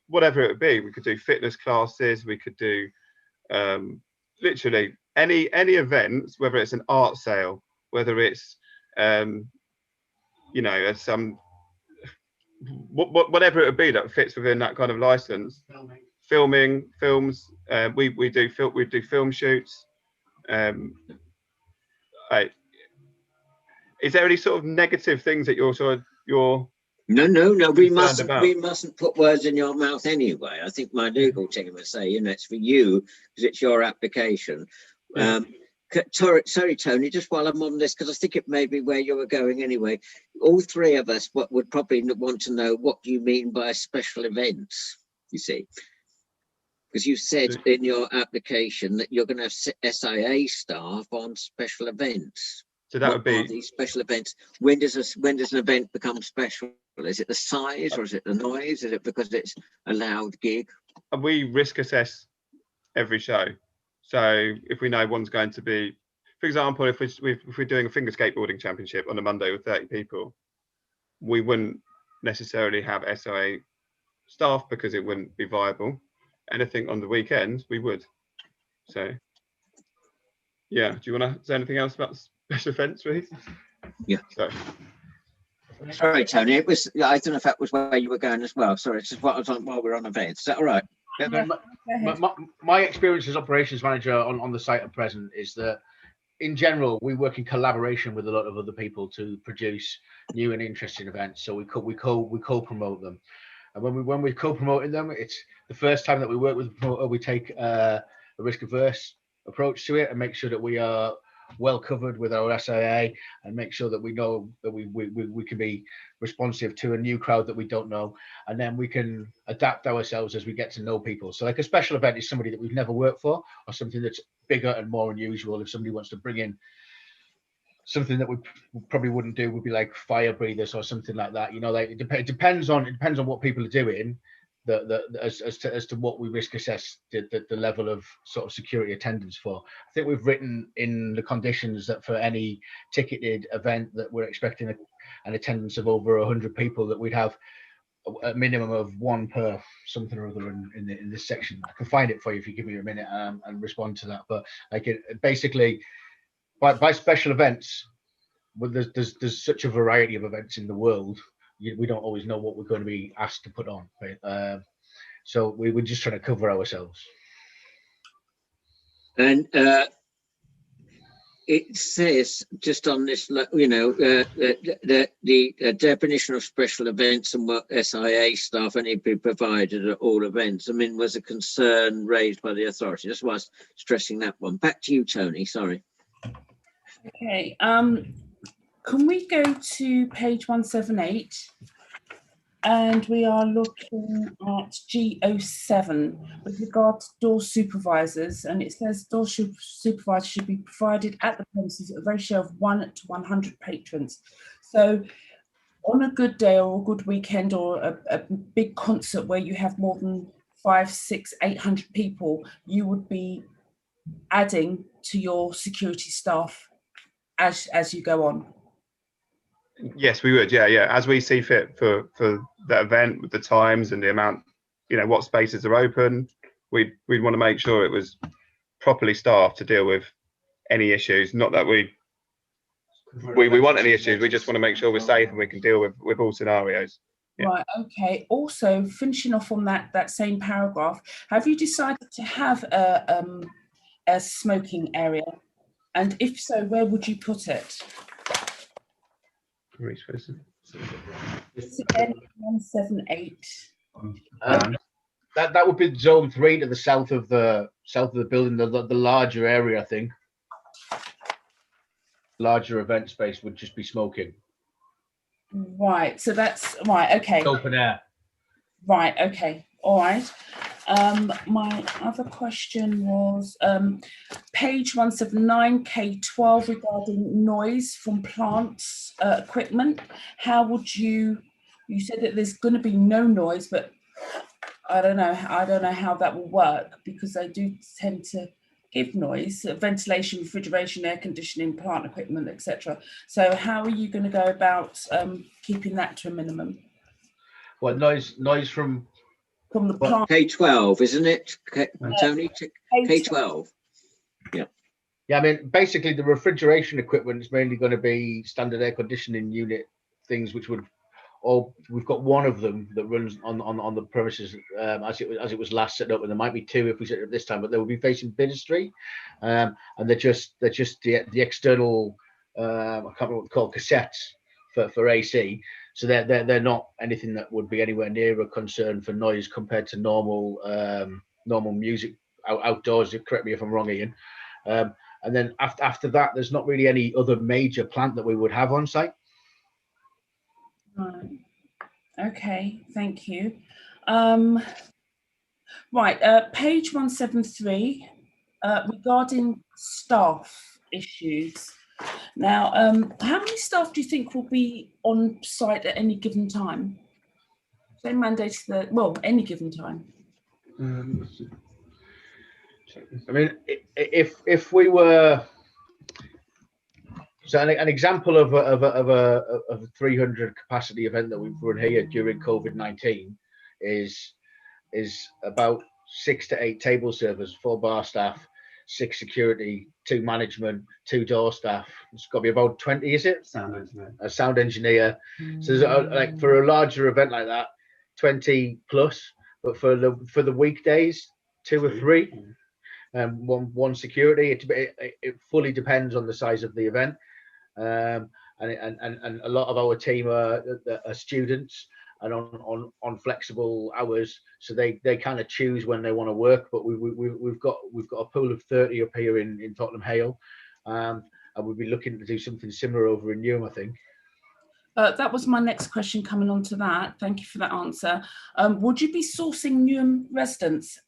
whatever it would be. We could do fitness classes, we could do literally any events, whether it's an art sale, whether it's whatever it would be that fits within that kind of license. Films, we do film shoots. Is there any sort of negative things that you're No, we mustn't put words in your mouth anyway. I think my legal team would say, it's for you because it's your application. Sorry, Tony, just while I'm on this, because I think it may be where you were going anyway. All three of us would probably want to know what you mean by special events, you see. Because you said in your application that you're going to have SIA staff on special events. So that would be these special events. When does an event become special? Is it the size or is it the noise? Is it because it's a loud gig? We risk assess every show. So if we know one's going to be, for example, if we're doing a finger skateboarding championship on a Monday with 30 people, we wouldn't necessarily have SIA staff because it wouldn't be viable. Anything on the weekends, we would. So, yeah. Do you want to say anything else about special events, please? Yeah. Sorry, Tony. I don't know if that was where you were going as well. Sorry, it's just what I was on while we're on events. Is that all right? Yeah. My experience as operations manager on the site at present is that, in general, we work in collaboration with a lot of other people to produce new and interesting events. So we co-promote them, and when we're co-promoting them, it's the first time that we work with a promoter. We take a risk-averse approach to it and make sure that we are well covered with our SIA and make sure that we know that we can be responsive to a new crowd that we don't know, and then we can adapt ourselves as we get to know people. So like a special event is somebody that we've never worked for, or something that's bigger and more unusual. If somebody wants to bring in something that we probably wouldn't do, would be like fire breathers or something like that. Like it depends on what people are doing. As to what we risk assess the level of sort of security attendance for. I think we've written in the conditions that for any ticketed event that we're expecting an attendance of over 100 people, that we'd have a minimum of one per something or other in this section. I can find it for you if you give me a minute and respond to that. But like basically, by special events, well, there's such a variety of events in the world. We don't always know what we're going to be asked to put on. Right? So we're just trying to cover ourselves. And it says just on this, you know, the definition of special events and what SIA staff only be provided at all events, I mean, was a concern raised by the authority. That's why I was stressing that one. Back to you, Tony. Sorry. Okay. Can we go to page 178? And we are looking at G07 with regard to door supervisors, and it says door supervisors should be provided at the premises at a ratio of 1 to 100 patrons. So on a good day or a good weekend or a big concert where you have more than 500, 600, 800 people, you would be adding to your security staff as you go on. Yes, we would. Yeah. As we see fit for that event, with the times and the amount, you know, what spaces are open, we'd want to make sure it was properly staffed to deal with any issues. Not that we want any issues. We just want to make sure we're safe and we can deal with all scenarios. Yeah. Right. Okay. Also, finishing off on that same paragraph, have you decided to have a smoking area? And if so, where would you put it? Again, 178. That would be zone 3 to the south of the building, the larger area, I think. Larger event space would just be smoking. Right. So that's right. Okay. Open air. Right. Okay. All right. My other question was page 179, K12, regarding noise from plants, equipment. How would you said that there's going to be no noise, but I don't know how that will work, because they do tend to give noise, ventilation, refrigeration, air conditioning, plant equipment, etc. So how are you going to go about keeping that to a minimum? Well, noise from the plant. K12, isn't it, Tony? K12. Yeah. Yeah, I mean, basically the refrigeration equipment is mainly going to be standard air conditioning unit things, which would, or we've got one of them that runs on the premises as it was last set up, and there might be 2 if we set it up this time, but they will be facing Bitter Street, and they're just the external I can't remember what they're called, cassettes for AC. So they're not anything that would be anywhere near a concern for noise compared to normal music outdoors. Correct me if I'm wrong, Ian. And then after that, there's not really any other major plant that we would have on site. Right. Okay. Thank you. Right. Page 173 regarding staff issues. Now, how many staff do you think will be on site at any given time? They mandate any given time. I mean, if we were, so an example of a 300 capacity event that we've run here during COVID-19 is about 6 to 8 table servers, 4 bar staff, 6 security, 2 management, 2 door staff. It's got to be about 20, is it? Sound engineer. A sound engineer. So there's like for a larger event like that, 20 plus. But for the weekdays, 2 or 3, and one security. It fully depends on the size of the event, and a lot of our team are students and on flexible hours, so they kind of choose when they want to work. But we've got a pool of 30 up here in Tottenham Hale, and we'll be looking to do something similar over in Newham, I think. That was my next question coming on to that. Thank you for that answer. Would you be sourcing Newham residents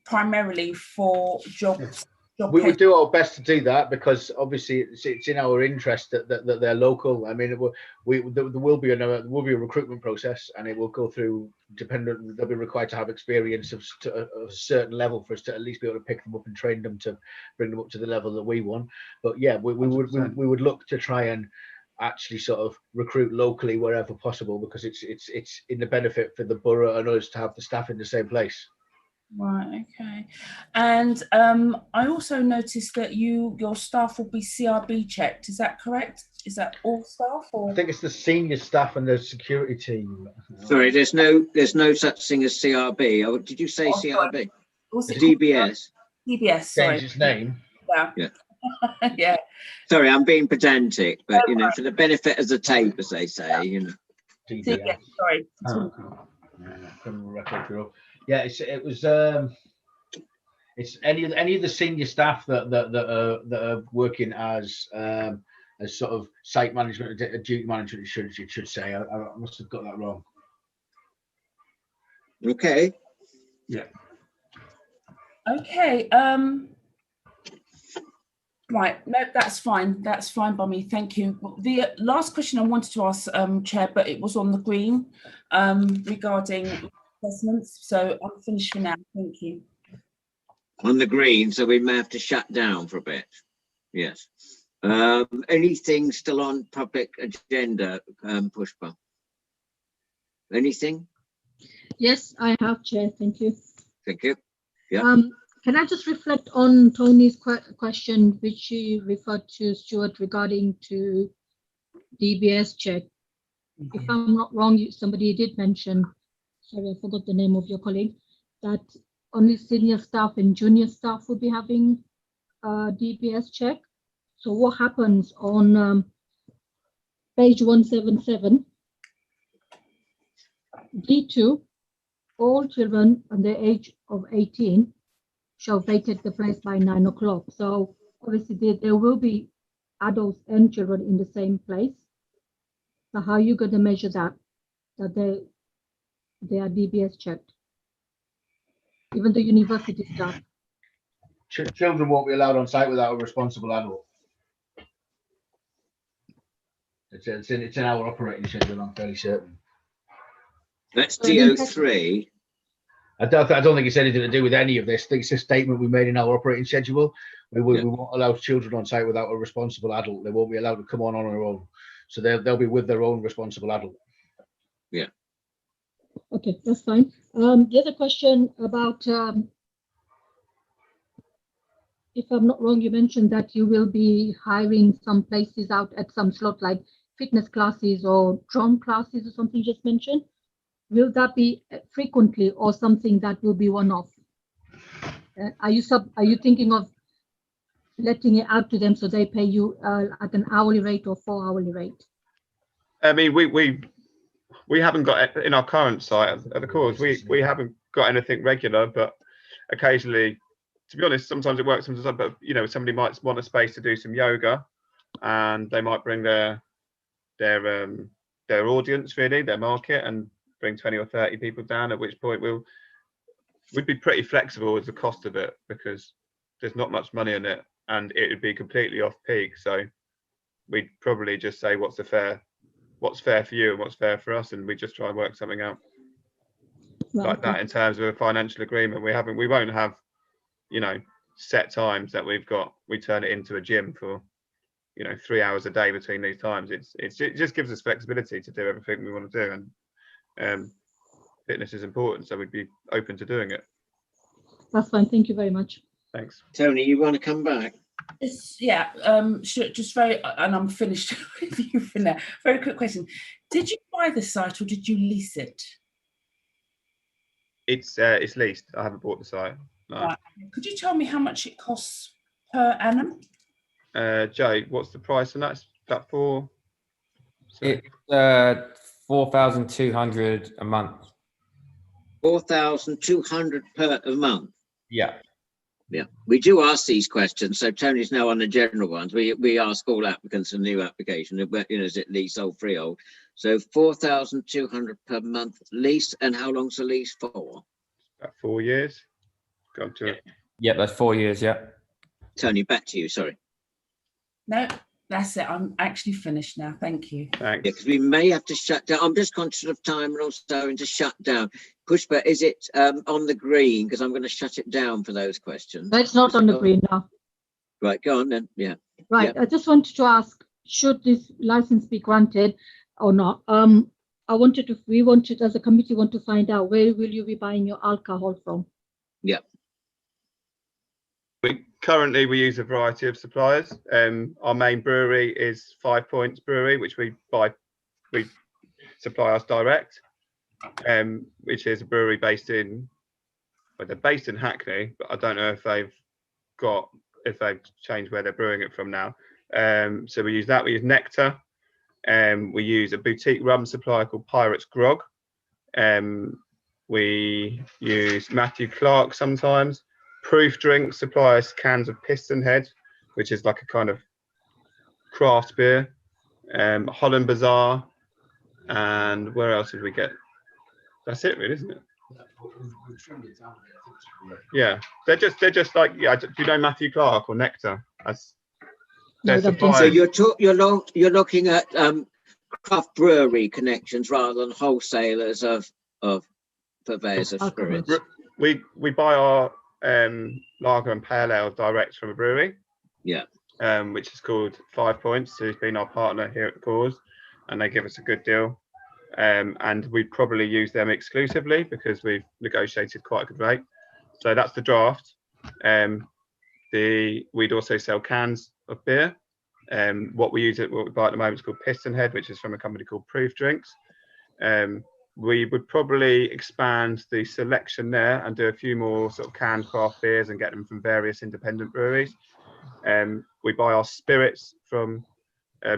primarily for jobs? We would do our best to do that, because obviously it's in our interest that they're local. I mean, there will be a recruitment process, and it will go through dependent. They'll be required to have experience of a certain level for us to at least be able to pick them up and train them to bring them up to the level that we want. But yeah, we would look to try and actually sort of recruit locally wherever possible, because it's in the benefit for the borough and us to have the staff in the same place. Right, okay. And I also noticed that your staff will be CRB checked. Is that correct? Is that all staff, or? I think it's the senior staff and the security team. Sorry, there's no such thing as CRB. Oh, did you say CRB? What's it DBS. DBS, sorry. Changed its name. Yeah. Yeah. Sorry, I'm being pedantic, but you know, for the benefit of the tape, as they say, you know. DBS, sorry. Criminal record bureau. Yeah, it's any of the senior staff that are working as sort of site management, duty management. It should say. I must have got that wrong. Okay. Yeah. Okay. Right. No, that's fine. That's fine by me. Thank you. The last question I wanted to ask, Chair, but it was on the green regarding assessments. So I'm finished for now. Thank you. On the green, so we may have to shut down for a bit. Yes. Anything still on public agenda, Pushpa? Anything? Yes, I have, Chair. Thank you. Thank you. Yeah. Can I just reflect on Tony's question, which she referred to Stuart regarding to DBS check? If I'm not wrong, somebody did mention, sorry, I forgot the name of your colleague, that only senior staff and junior staff will be having a DBS check. So what happens on page 177, D2, all children under the age of 18 shall vacate the place by 9 o'clock. So obviously there will be adults and children in the same place. So how are you going to measure that they are DBS checked? Even the university staff. Children won't be allowed on site without a responsible adult. It's in our operating schedule, I'm fairly certain. That's DO3. I don't think it's anything to do with any of this. I think it's a statement we made in our operating schedule. We won't allow children on site without a responsible adult. They won't be allowed to come on their own. So they'll be with their own responsible adult. Yeah. Okay, that's fine. The other question about, if I'm not wrong, you mentioned that you will be hiring some places out at some slot, like fitness classes or drum classes or something you just mentioned. Will that be frequently or something that will be one-off? Are you thinking of letting it out to them so they pay you at an hourly rate or 4 hourly rate? I mean, we haven't got in our current site at the course. We haven't got anything regular, but occasionally, to be honest, sometimes it works. Sometimes, but you know, somebody might want a space to do some yoga, and they might bring their audience, really, their market, and bring 20 or 30 people down, at which point we'd be pretty flexible with the cost of it, because there's not much money in it and it would be completely off peak. So we'd probably just say what's fair for you and what's fair for us, and we just try and work something out like that in terms of a financial agreement. We won't have, you know, set times that we turn it into a gym for, you know, 3 hours a day between these times. It just gives us flexibility to do everything we want to do, and fitness is important, so we'd be open to doing it. That's fine. Thank you very much. Thanks. Tony, you want to come back? Yeah, just very, and I'm finished with you for now. Very quick question. Did you buy the site or did you lease it? It's leased. I haven't bought the site. No. Right. Could you tell me how much it costs per annum? Jay, what's the price on that? Is that for? It's 4,200 a month. 4,200 per a month. Yeah. Yeah, we do ask these questions. So Tony's now on the general ones. We ask all applicants a new application. You know, is it leasehold, freehold? So 4,200 per month lease, and how long's the lease for? About 4 years. Got to it. Yeah, that's 4 years. Yeah. Tony, back to you. Sorry. No, that's it. I'm actually finished now. Thank you. Thanks. Yeah, because we may have to shut down. I'm just conscious of time and also having to shut down. Pushpa, is it on the green? Because I'm going to shut it down for those questions. That's not on the green now. Right, go on then. Yeah. Right. Yeah. I just wanted to ask, should this license be granted or not? We wanted as a committee want to find out where will you be buying your alcohol from? Yeah. Currently, we use a variety of suppliers. Our main brewery is 5 Points Brewery, which we supply us direct, which is a brewery based in, well, they're based in Hackney, but I don't know if they've changed where they're brewing it from now. So we use that. We use Nectar. We use a boutique rum supplier called Pirates Grog. We use Matthew Clark sometimes. Proof Drinks supply us cans of Piston Head, which is like a kind of craft beer. Holland Bazaar, and where else did we get? That's it, really, isn't it? Yeah, they're just like, yeah. Do you know Matthew Clark or Nectar? So you're looking at craft brewery connections rather than wholesalers of purveyors of spirits. We buy our lager and pale ale direct from a brewery. Yeah. Which is called 5 Points, who's been our partner here at the cause, and they give us a good deal. And we probably use them exclusively because we've negotiated quite a good rate. So that's the draft. We'd also sell cans of beer. What we buy at the moment is called Piston Head, which is from a company called Proof Drinks. We would probably expand the selection there and do a few more sort of canned craft beers and get them from various independent breweries. We buy our spirits from,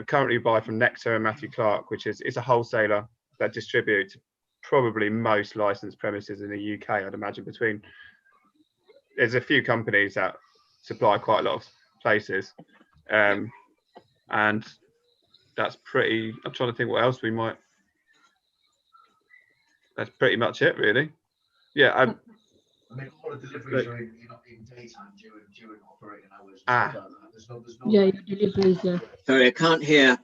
currently we buy from Nectar and Matthew Clark, which is a wholesaler that distributes probably most licensed premises in the UK, I'd imagine. There's a few companies that supply quite a lot of places. And that's pretty, I'm trying to think what else we might, that's pretty much it, really. Yeah. I mean, all the deliveries are in daytime during operating hours. There's no... Yeah, your deliveries, yeah. Sorry, I can't hear.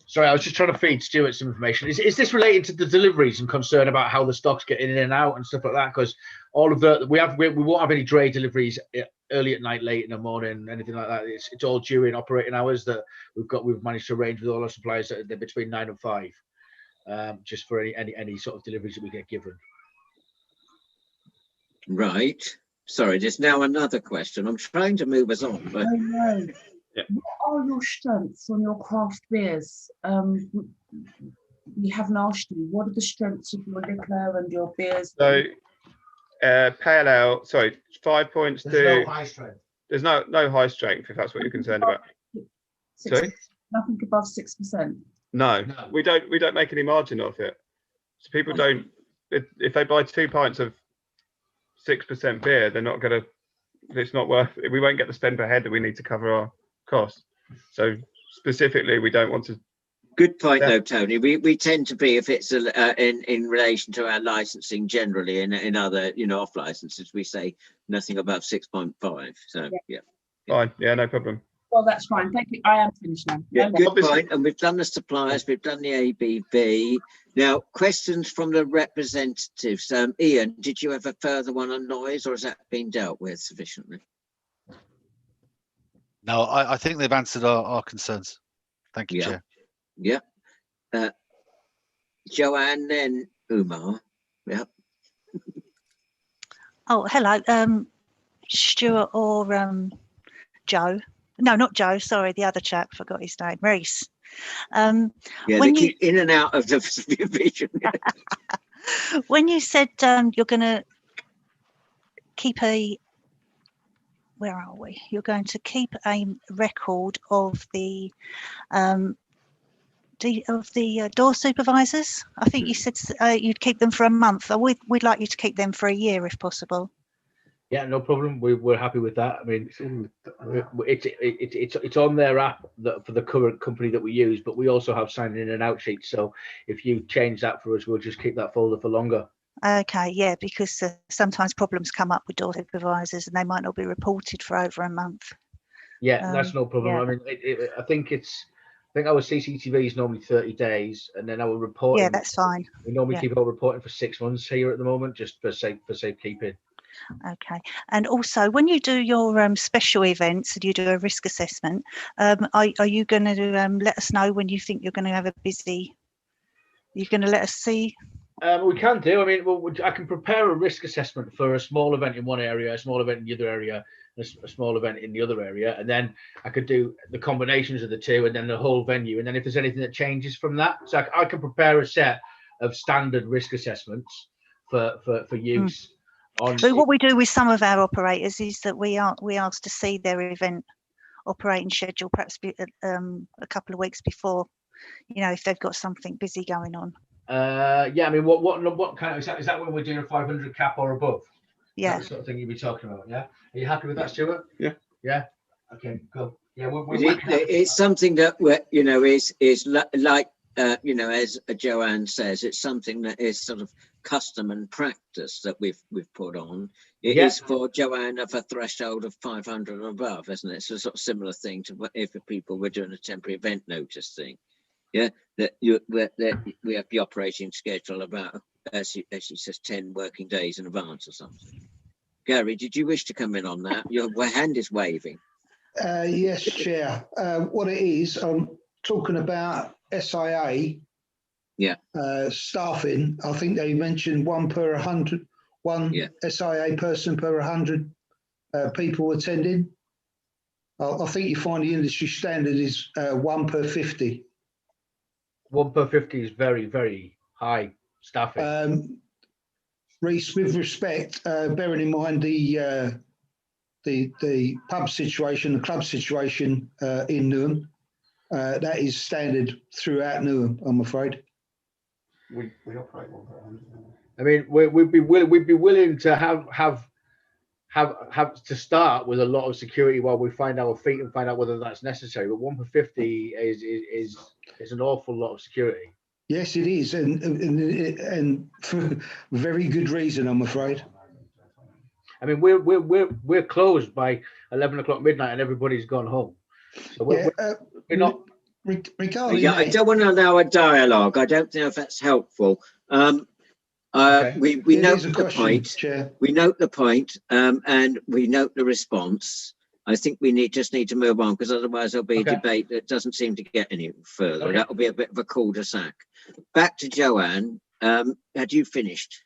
Sorry, I was just trying to feed Stuart some information. Is this related to the deliveries and concern about how the stock's getting in and out and stuff like that? Because all of we won't have any dray deliveries early at night, late in the morning, anything like that. It's all during operating hours that we've managed to arrange with all our suppliers that they're between 9 and 5, just for any sort of deliveries that we get given. Right. Sorry, there's now another question. I'm trying to move us on, but Yeah. What are your strengths on your craft beers? We haven't asked you. What are the strengths of your liquor and your beers? So, pale ale. Sorry, 5 Points. There's no high strength. There's no high strength, if that's what you're concerned about. Sorry? Nothing above 6%. No, we don't make any margin off it. So people don't. If they buy 2 pints of 6% beer, they're not gonna. It's not worth it. We won't get the spend per head that we need to cover our costs. So specifically, we don't want to. Good point, though, Tony. We tend to be, if it's in relation to our licensing generally, in other off licenses, we say nothing above 6.5. So yeah. Fine. Yeah, no problem. Well, that's fine. Thank you. I am finished now. Yeah, good point. And we've done the suppliers, we've done the ABB. Now, questions from the representatives. Ian, did you have a further one on noise, or has that been dealt with sufficiently? No, I think they've answered our concerns. Thank you, Chair. Yeah. Joanne, then Umar. Yeah. Oh, hello. Stuart or Joe. No, not Joe. Sorry, the other chap. Forgot his name. Reese. Yeah, they keep in and out of the vision. When you said you're going to keep a, where are we? You're going to keep a record of the door supervisors. I think you said you'd keep them for a month. We'd like you to keep them for a year if possible. Yeah, no problem. We're happy with that. I mean, it's on their app for the current company that we use, but we also have sign in and out sheets. So if you change that for us, we'll just keep that folder for longer. Okay, yeah, because sometimes problems come up with door supervisors and they might not be reported for over a month. Yeah, that's no problem. Yeah. I mean, I think our CCTV is normally 30 days, and then our reporting. Yeah, that's fine. We normally keep our reporting for 6 months here at the moment, just for safekeeping. Okay. And also, when you do your special events and you do a risk assessment, are you going to let us know when you think you're going to have a busy? You're going to let us see? We can do. I mean, well, I can prepare a risk assessment for a small event in one area, a small event in the other area, a small event in the other area, and then I could do the combinations of the two, and then the whole venue, and then if there's anything that changes from that, so I can prepare a set of standard risk assessments for use. So what we do with some of our operators is that we ask to see their event operating schedule, perhaps a couple of weeks before, you know, if they've got something busy going on. Yeah, I mean, what kind of is that when we're doing a 500 cap or above? Yeah, that's the sort of thing you'd be talking about. Yeah, are you happy with that, Stuart? Yeah. Yeah. Okay. Cool. Yeah, it's something that you know is like you know, as Joanne says, it's something that is sort of custom and practice that we've put on. It is for Joanne of a threshold of 500 and above, isn't it? It's a sort of similar thing to if people were doing a temporary event notice thing. Yeah, that we have the operating schedule about, as she says, 10 working days in advance or something. Gary, did you wish to come in on that? Your hand is waving. Yes, Chair. What it is, I'm talking about SIA. Yeah. Staffing. I think they mentioned one per 100, one SIA person per 100 people attending. I think you find the industry standard is 1 per 50. 1 per 50 is very, very high staffing. Reece, with respect, bearing in mind the pub situation, the club situation in Newham, that is standard throughout Newham, I'm afraid. We operate 1 per 100. I mean, we'd be willing to have to start with a lot of security while we find our feet and find out whether that's necessary. But 1 per 50 is an awful lot of security. Yes, it is, and for very good reason, I'm afraid. I mean, we're closed by 11 o'clock midnight, and everybody's gone home. So we're not. Regarding I don't want to allow a dialogue. I don't know if that's helpful. We note the point. Chair. We note the point, and we note the response. I think we just need to move on, because otherwise there'll be a debate that doesn't seem to get any further. That'll be a bit of a cul-de-sac. Back to Joanne. Had you finished?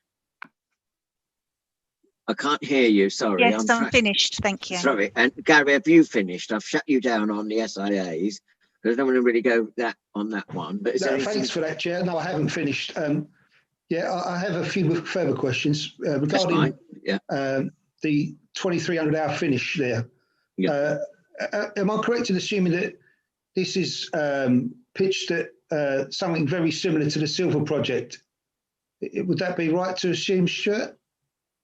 I can't hear you. Sorry. Yes, I'm finished. Thank you. Sorry. And Gary, have you finished? I've shut you down on the SIAs. I don't want to really go on that one. But thanks for that, Chair. No, I haven't finished. Yeah, I have a few further questions regarding the 2,300-hour finish there. Yeah. Am I correct in assuming that this is pitched at something very similar to the Silver Project? Would that be right to assume, Stuart?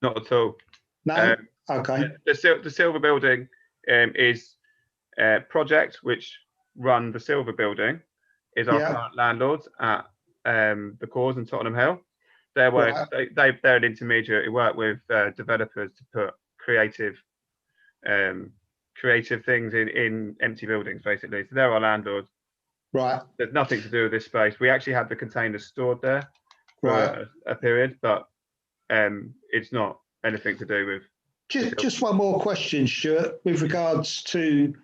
Not at all. No. Okay. The Silver Building is a project which run the Silver Building, is our current landlords at the Cause in Tottenham Hill. They're an intermediary who work with developers to put creative things in empty buildings, basically. So they're our landlords. Right. There's nothing to do with this space. We actually had the containers stored there for a period, but it's not anything to do with. Just one more question, Stuart, with regards to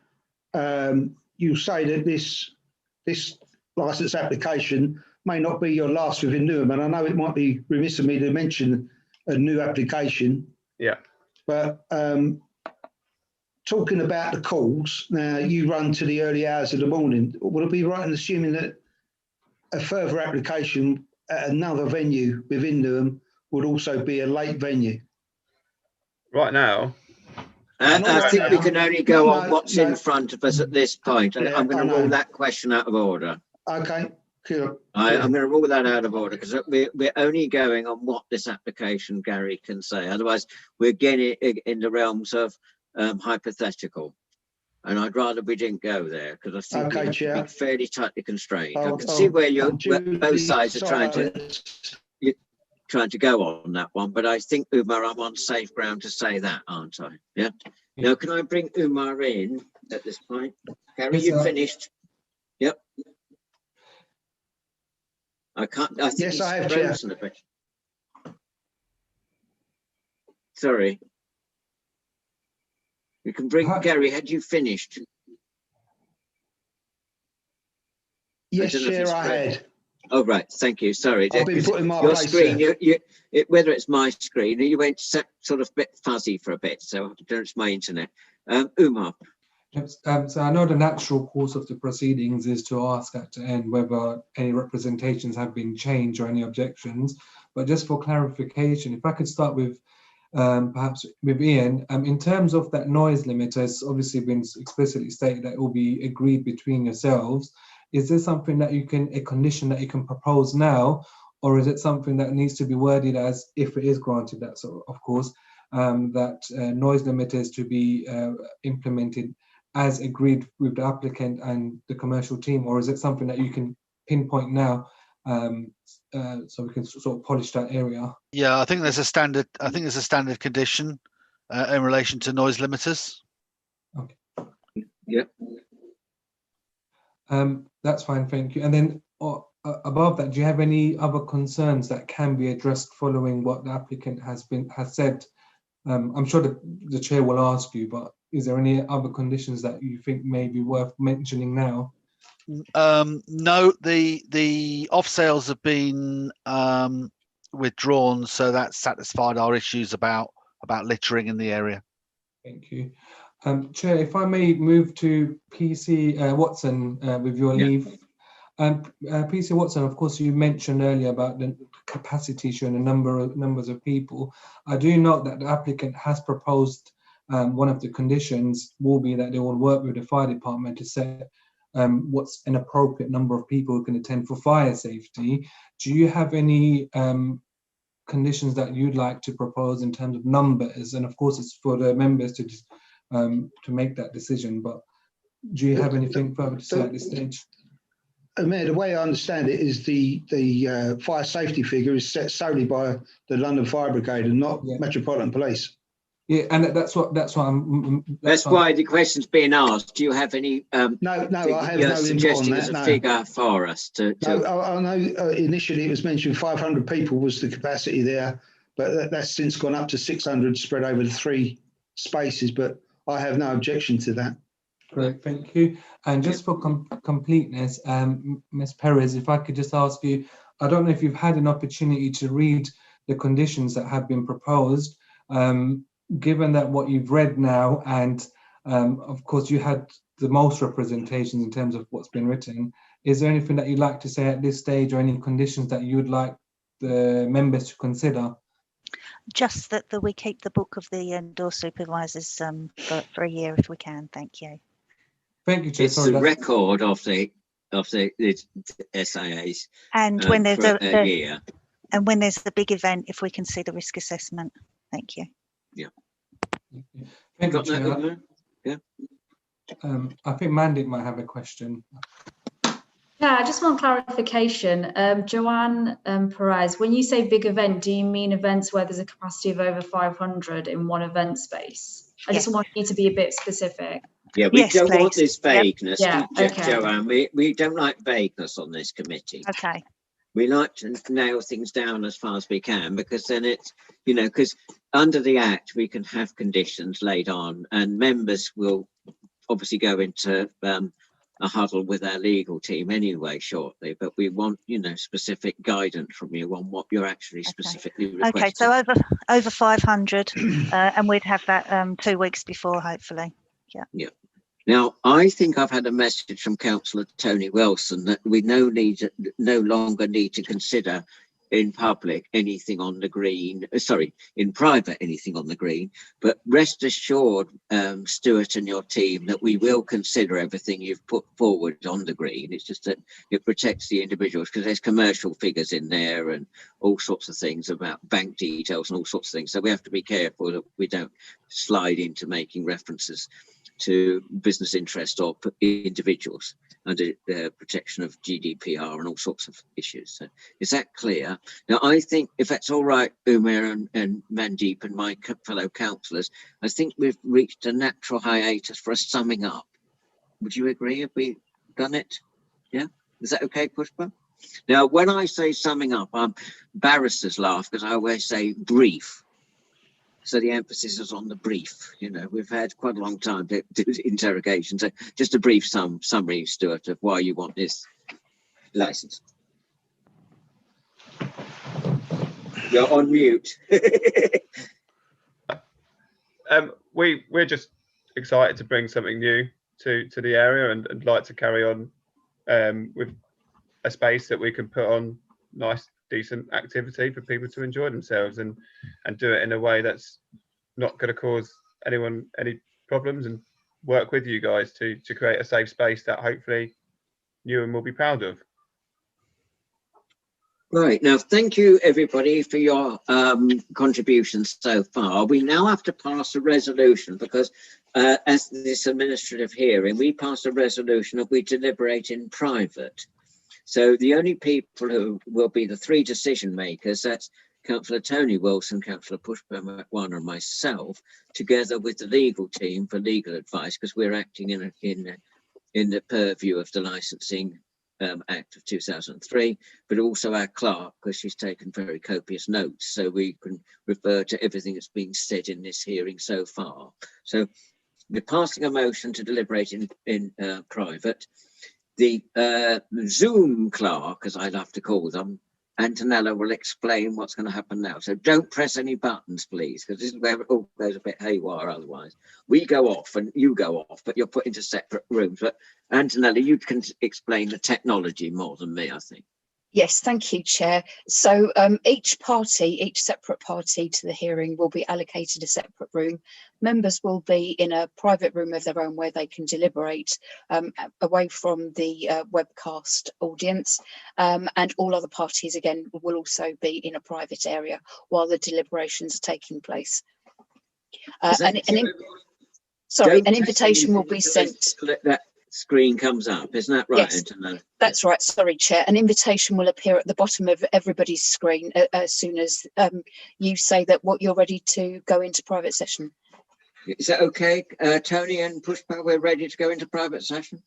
you say that this license application may not be your last within Newham, and I know it might be remiss of me to mention a new application. Yeah. But talking about the calls, now you run to the early hours of the morning. Would it be right in assuming that a further application at another venue within Newham would also be a late venue? Right now, I think we can only go on what's in front of us at this point. I'm going to rule that question out of order. Okay, cool. I'm going to rule that out of order, because we're only going on what this application, Gary, can say. Otherwise, we're getting in the realms of hypothetical. And I'd rather we didn't go there, because I think we have to be fairly tightly constrained. I can see where both sides are trying to go on that one, but I think, Umar, I'm on safe ground to say that, aren't I? Yeah. Now, can I bring Umar in at this point? Gary, you finished? Yep. I can't. I think yes, I have, Chair. A bit. Sorry. We can bring Gary. Had you finished? Yes, Chair, I had. Oh, right. Thank you. Sorry. I've been put in my your place screen, there. whether it's my screen, you went sort of bit fuzzy for a bit. So I don't know, it's my internet. Umar. So I know the natural course of the proceedings is to ask at the end whether any representations have been changed or any objections. But just for clarification, if I could start with perhaps with Ian, in terms of that noise limit, has obviously been explicitly stated that it will be agreed between yourselves. Is there something that a condition that you can propose now, or is it something that needs to be worded as, if it is granted that, so of course, that noise limit is to be implemented as agreed with the applicant and the commercial team, or is it something that you can pinpoint now, so we can sort of polish that area? Yeah, I think there's a standard. I think there's a standard condition in relation to noise limiters. Okay. Yeah. That's fine, thank you. And then above that, do you have any other concerns that can be addressed following what the applicant has said? I'm sure the chair will ask you, but is there any other conditions that you think may be worth mentioning now? No, the off sales have been withdrawn, so that's satisfied our issues about littering in the area. Thank you. Chair, if I may move to PC Watson with your leave. PC Watson, of course, you mentioned earlier about the capacity issue and the numbers of people. I do note that the applicant has proposed one of the conditions will be that they will work with the fire department to set what's an appropriate number of people who can attend for fire safety. Do you have any conditions that you'd like to propose in terms of numbers? And of course, it's for the members to make that decision. But do you have anything further to say at this stage? Mayor, the way I understand it is the fire safety figure is set solely by the London Fire Brigade and not Metropolitan Police. Yeah, and that's why the question's being asked. Do you have any? No, I have no suggesting input on that. as a figure for us to. No, I know initially it was mentioned 500 people was the capacity there, but that's since gone up to 600 spread over the 3 spaces. But I have no objection to that. Great, thank you. And just for completeness, Ms. Perez, if I could just ask you, I don't know if you've had an opportunity to read the conditions that have been proposed. Given that what you've read now, and of course you had the most representations in terms of what's been written, is there anything that you'd like to say at this stage, or any conditions that you would like the members to consider? Just that we keep the book of the endorsed supervisors for a year if we can. Thank you. Thank you, Chair. It's the record of the SIAs. And when there's a year. And when there's a big event, if we can see the risk assessment. Thank you. Yeah. Thank you, Chair. That, yeah. I think Mandy might have a question. Yeah, I just want clarification. Joanne Perez, when you say big event, do you mean events where there's a capacity of over 500 in one event space? I just want you to be a bit specific. Yeah, we don't want this vagueness, okay. Joanne. We don't like vagueness on this committee. Okay. We like to nail things down as far as we can, because then it's, because under the Act, we can have conditions laid on, and members will obviously go into a huddle with our legal team anyway shortly, but we want, specific guidance from you on what you're actually specifically requesting. Okay, so over 500, and we'd have that 2 weeks before, hopefully. Yeah. Yeah. Now, I think I've had a message from Councillor Tony Wilson that we no longer need to consider in public anything on the green, in private anything on the green, but rest assured, Stuart and your team, that we will consider everything you've put forward on the green. It's just that it protects the individuals, because there's commercial figures in there and all sorts of things about bank details and all sorts of things. So we have to be careful that we don't slide into making references to business interest or individuals under the protection of GDPR and all sorts of issues. So is that clear? Now, I think if that's all right, Umar and Mandeep and my fellow councillors, I think we've reached a natural hiatus for a summing up. Would you agree? Have we done it? Yeah? Is that okay, Pushpa? Now, when I say summing up, barristers laugh because I always say brief. So the emphasis is on the brief. You know, we've had quite a long time to do interrogation. So just a brief summary, Stuart, of why you want this license. You're on mute. We're just excited to bring something new to the area and like to carry on with a space that we can put on nice, decent activity for people to enjoy themselves and do it in a way that's not going to cause anyone any problems, and work with you guys to create a safe space that hopefully Newham will be proud of. Right, now thank you everybody for your contributions so far. We now have to pass a resolution because as this administrative hearing, we pass a resolution that we deliberate in private. So the only people who will be the three decision makers, that's Councillor Tony Wilson, Councillor Pushpa Makwana and myself, together with the legal team for legal advice, because we're acting in the purview of the Licensing Act of 2003, but also our clerk, because she's taken very copious notes, so we can refer to everything that's been said in this hearing so far. So we're passing a motion to deliberate in private. The Zoom clerk, as I love to call them, Antonella, will explain what's going to happen now. So don't press any buttons, please, because this is where it all goes a bit haywire otherwise. We go off and you go off, but you're put into separate rooms. But Antonella, you can explain the technology more than me, I think. Yes, thank you, Chair. So each separate party to the hearing will be allocated a separate room. Members will be in a private room of their own where they can deliberate away from the webcast audience, and all other parties again will also be in a private area while the deliberations are taking place. An invitation will be sent. That screen comes up, isn't that right? Yes, that's right. Sorry, Chair. An invitation will appear at the bottom of everybody's screen as soon as you say that what you're ready to go into private session. Is that okay, Tony and Pushpa? We're ready to go into private session.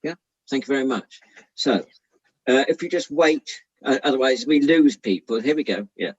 Yeah, thank you very much. So if you just wait, otherwise we lose people. Here we go. Yeah.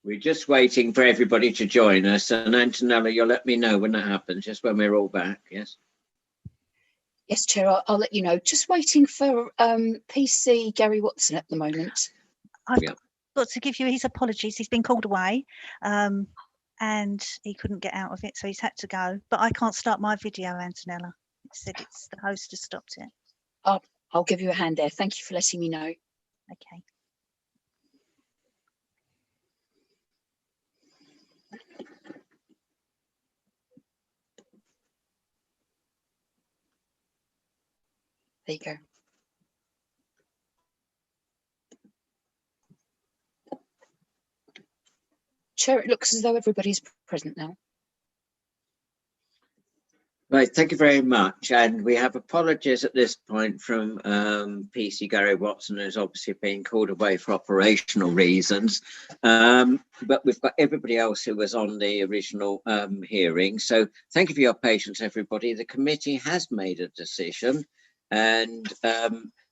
We're just waiting for everybody to join us, and Antonella, you'll let me know when that happens, just when we're all back, yes? Yes, Chair, I'll let you know. Just waiting for PC Gary Watson at the moment. I've got to give you his apologies. He's been called away and he couldn't get out of it, so he's had to go. But I can't start my video, Antonella. It said it's the host has stopped it. I'll give you a hand there. Thank you for letting me know. Okay. There you go. Chair, it looks as though everybody's present now. Right, thank you very much. And we have apologies at this point from PC Gary Watson, who's obviously been called away for operational reasons. But we've got everybody else who was on the original hearing. So thank you for your patience, everybody. The committee has made a decision, and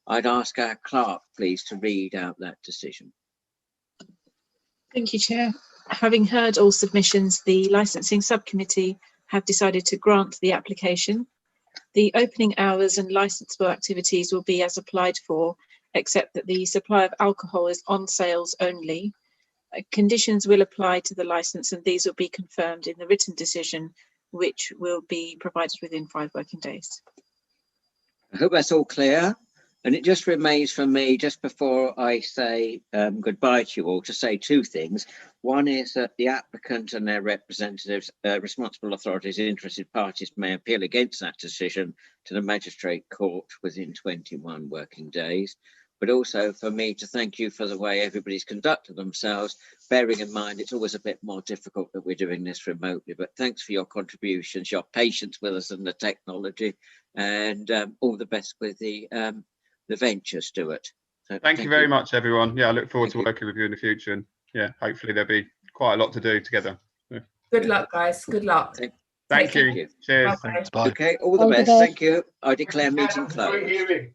I'd ask our clerk, please, to read out that decision. Thank you, Chair. Having heard all submissions, the licensing subcommittee have decided to grant the application. The opening hours and licensable activities will be as applied for, except that the supply of alcohol is on sales only. Conditions will apply to the license, and these will be confirmed in the written decision, which will be provided within 5 working days. I hope that's all clear. And it just remains for me, just before I say goodbye to you all, to say 2 things. One is that the applicant and their representatives, responsible authorities, interested parties may appeal against that decision to the Magistrate Court within 21 working days. But also for me to thank you for the way everybody's conducted themselves, bearing in mind it's always a bit more difficult that we're doing this remotely. But thanks for your contributions, your patience with us and the technology, and all the best with the venture, Stuart. So thank you very much, everyone. Yeah, I look forward to working with you in the future, and yeah, hopefully there'll be quite a lot to do together. Yeah. Good luck, guys. Good luck. Thank you. Cheers. Bye. Okay, all the best. Thank you. I declare meeting closed.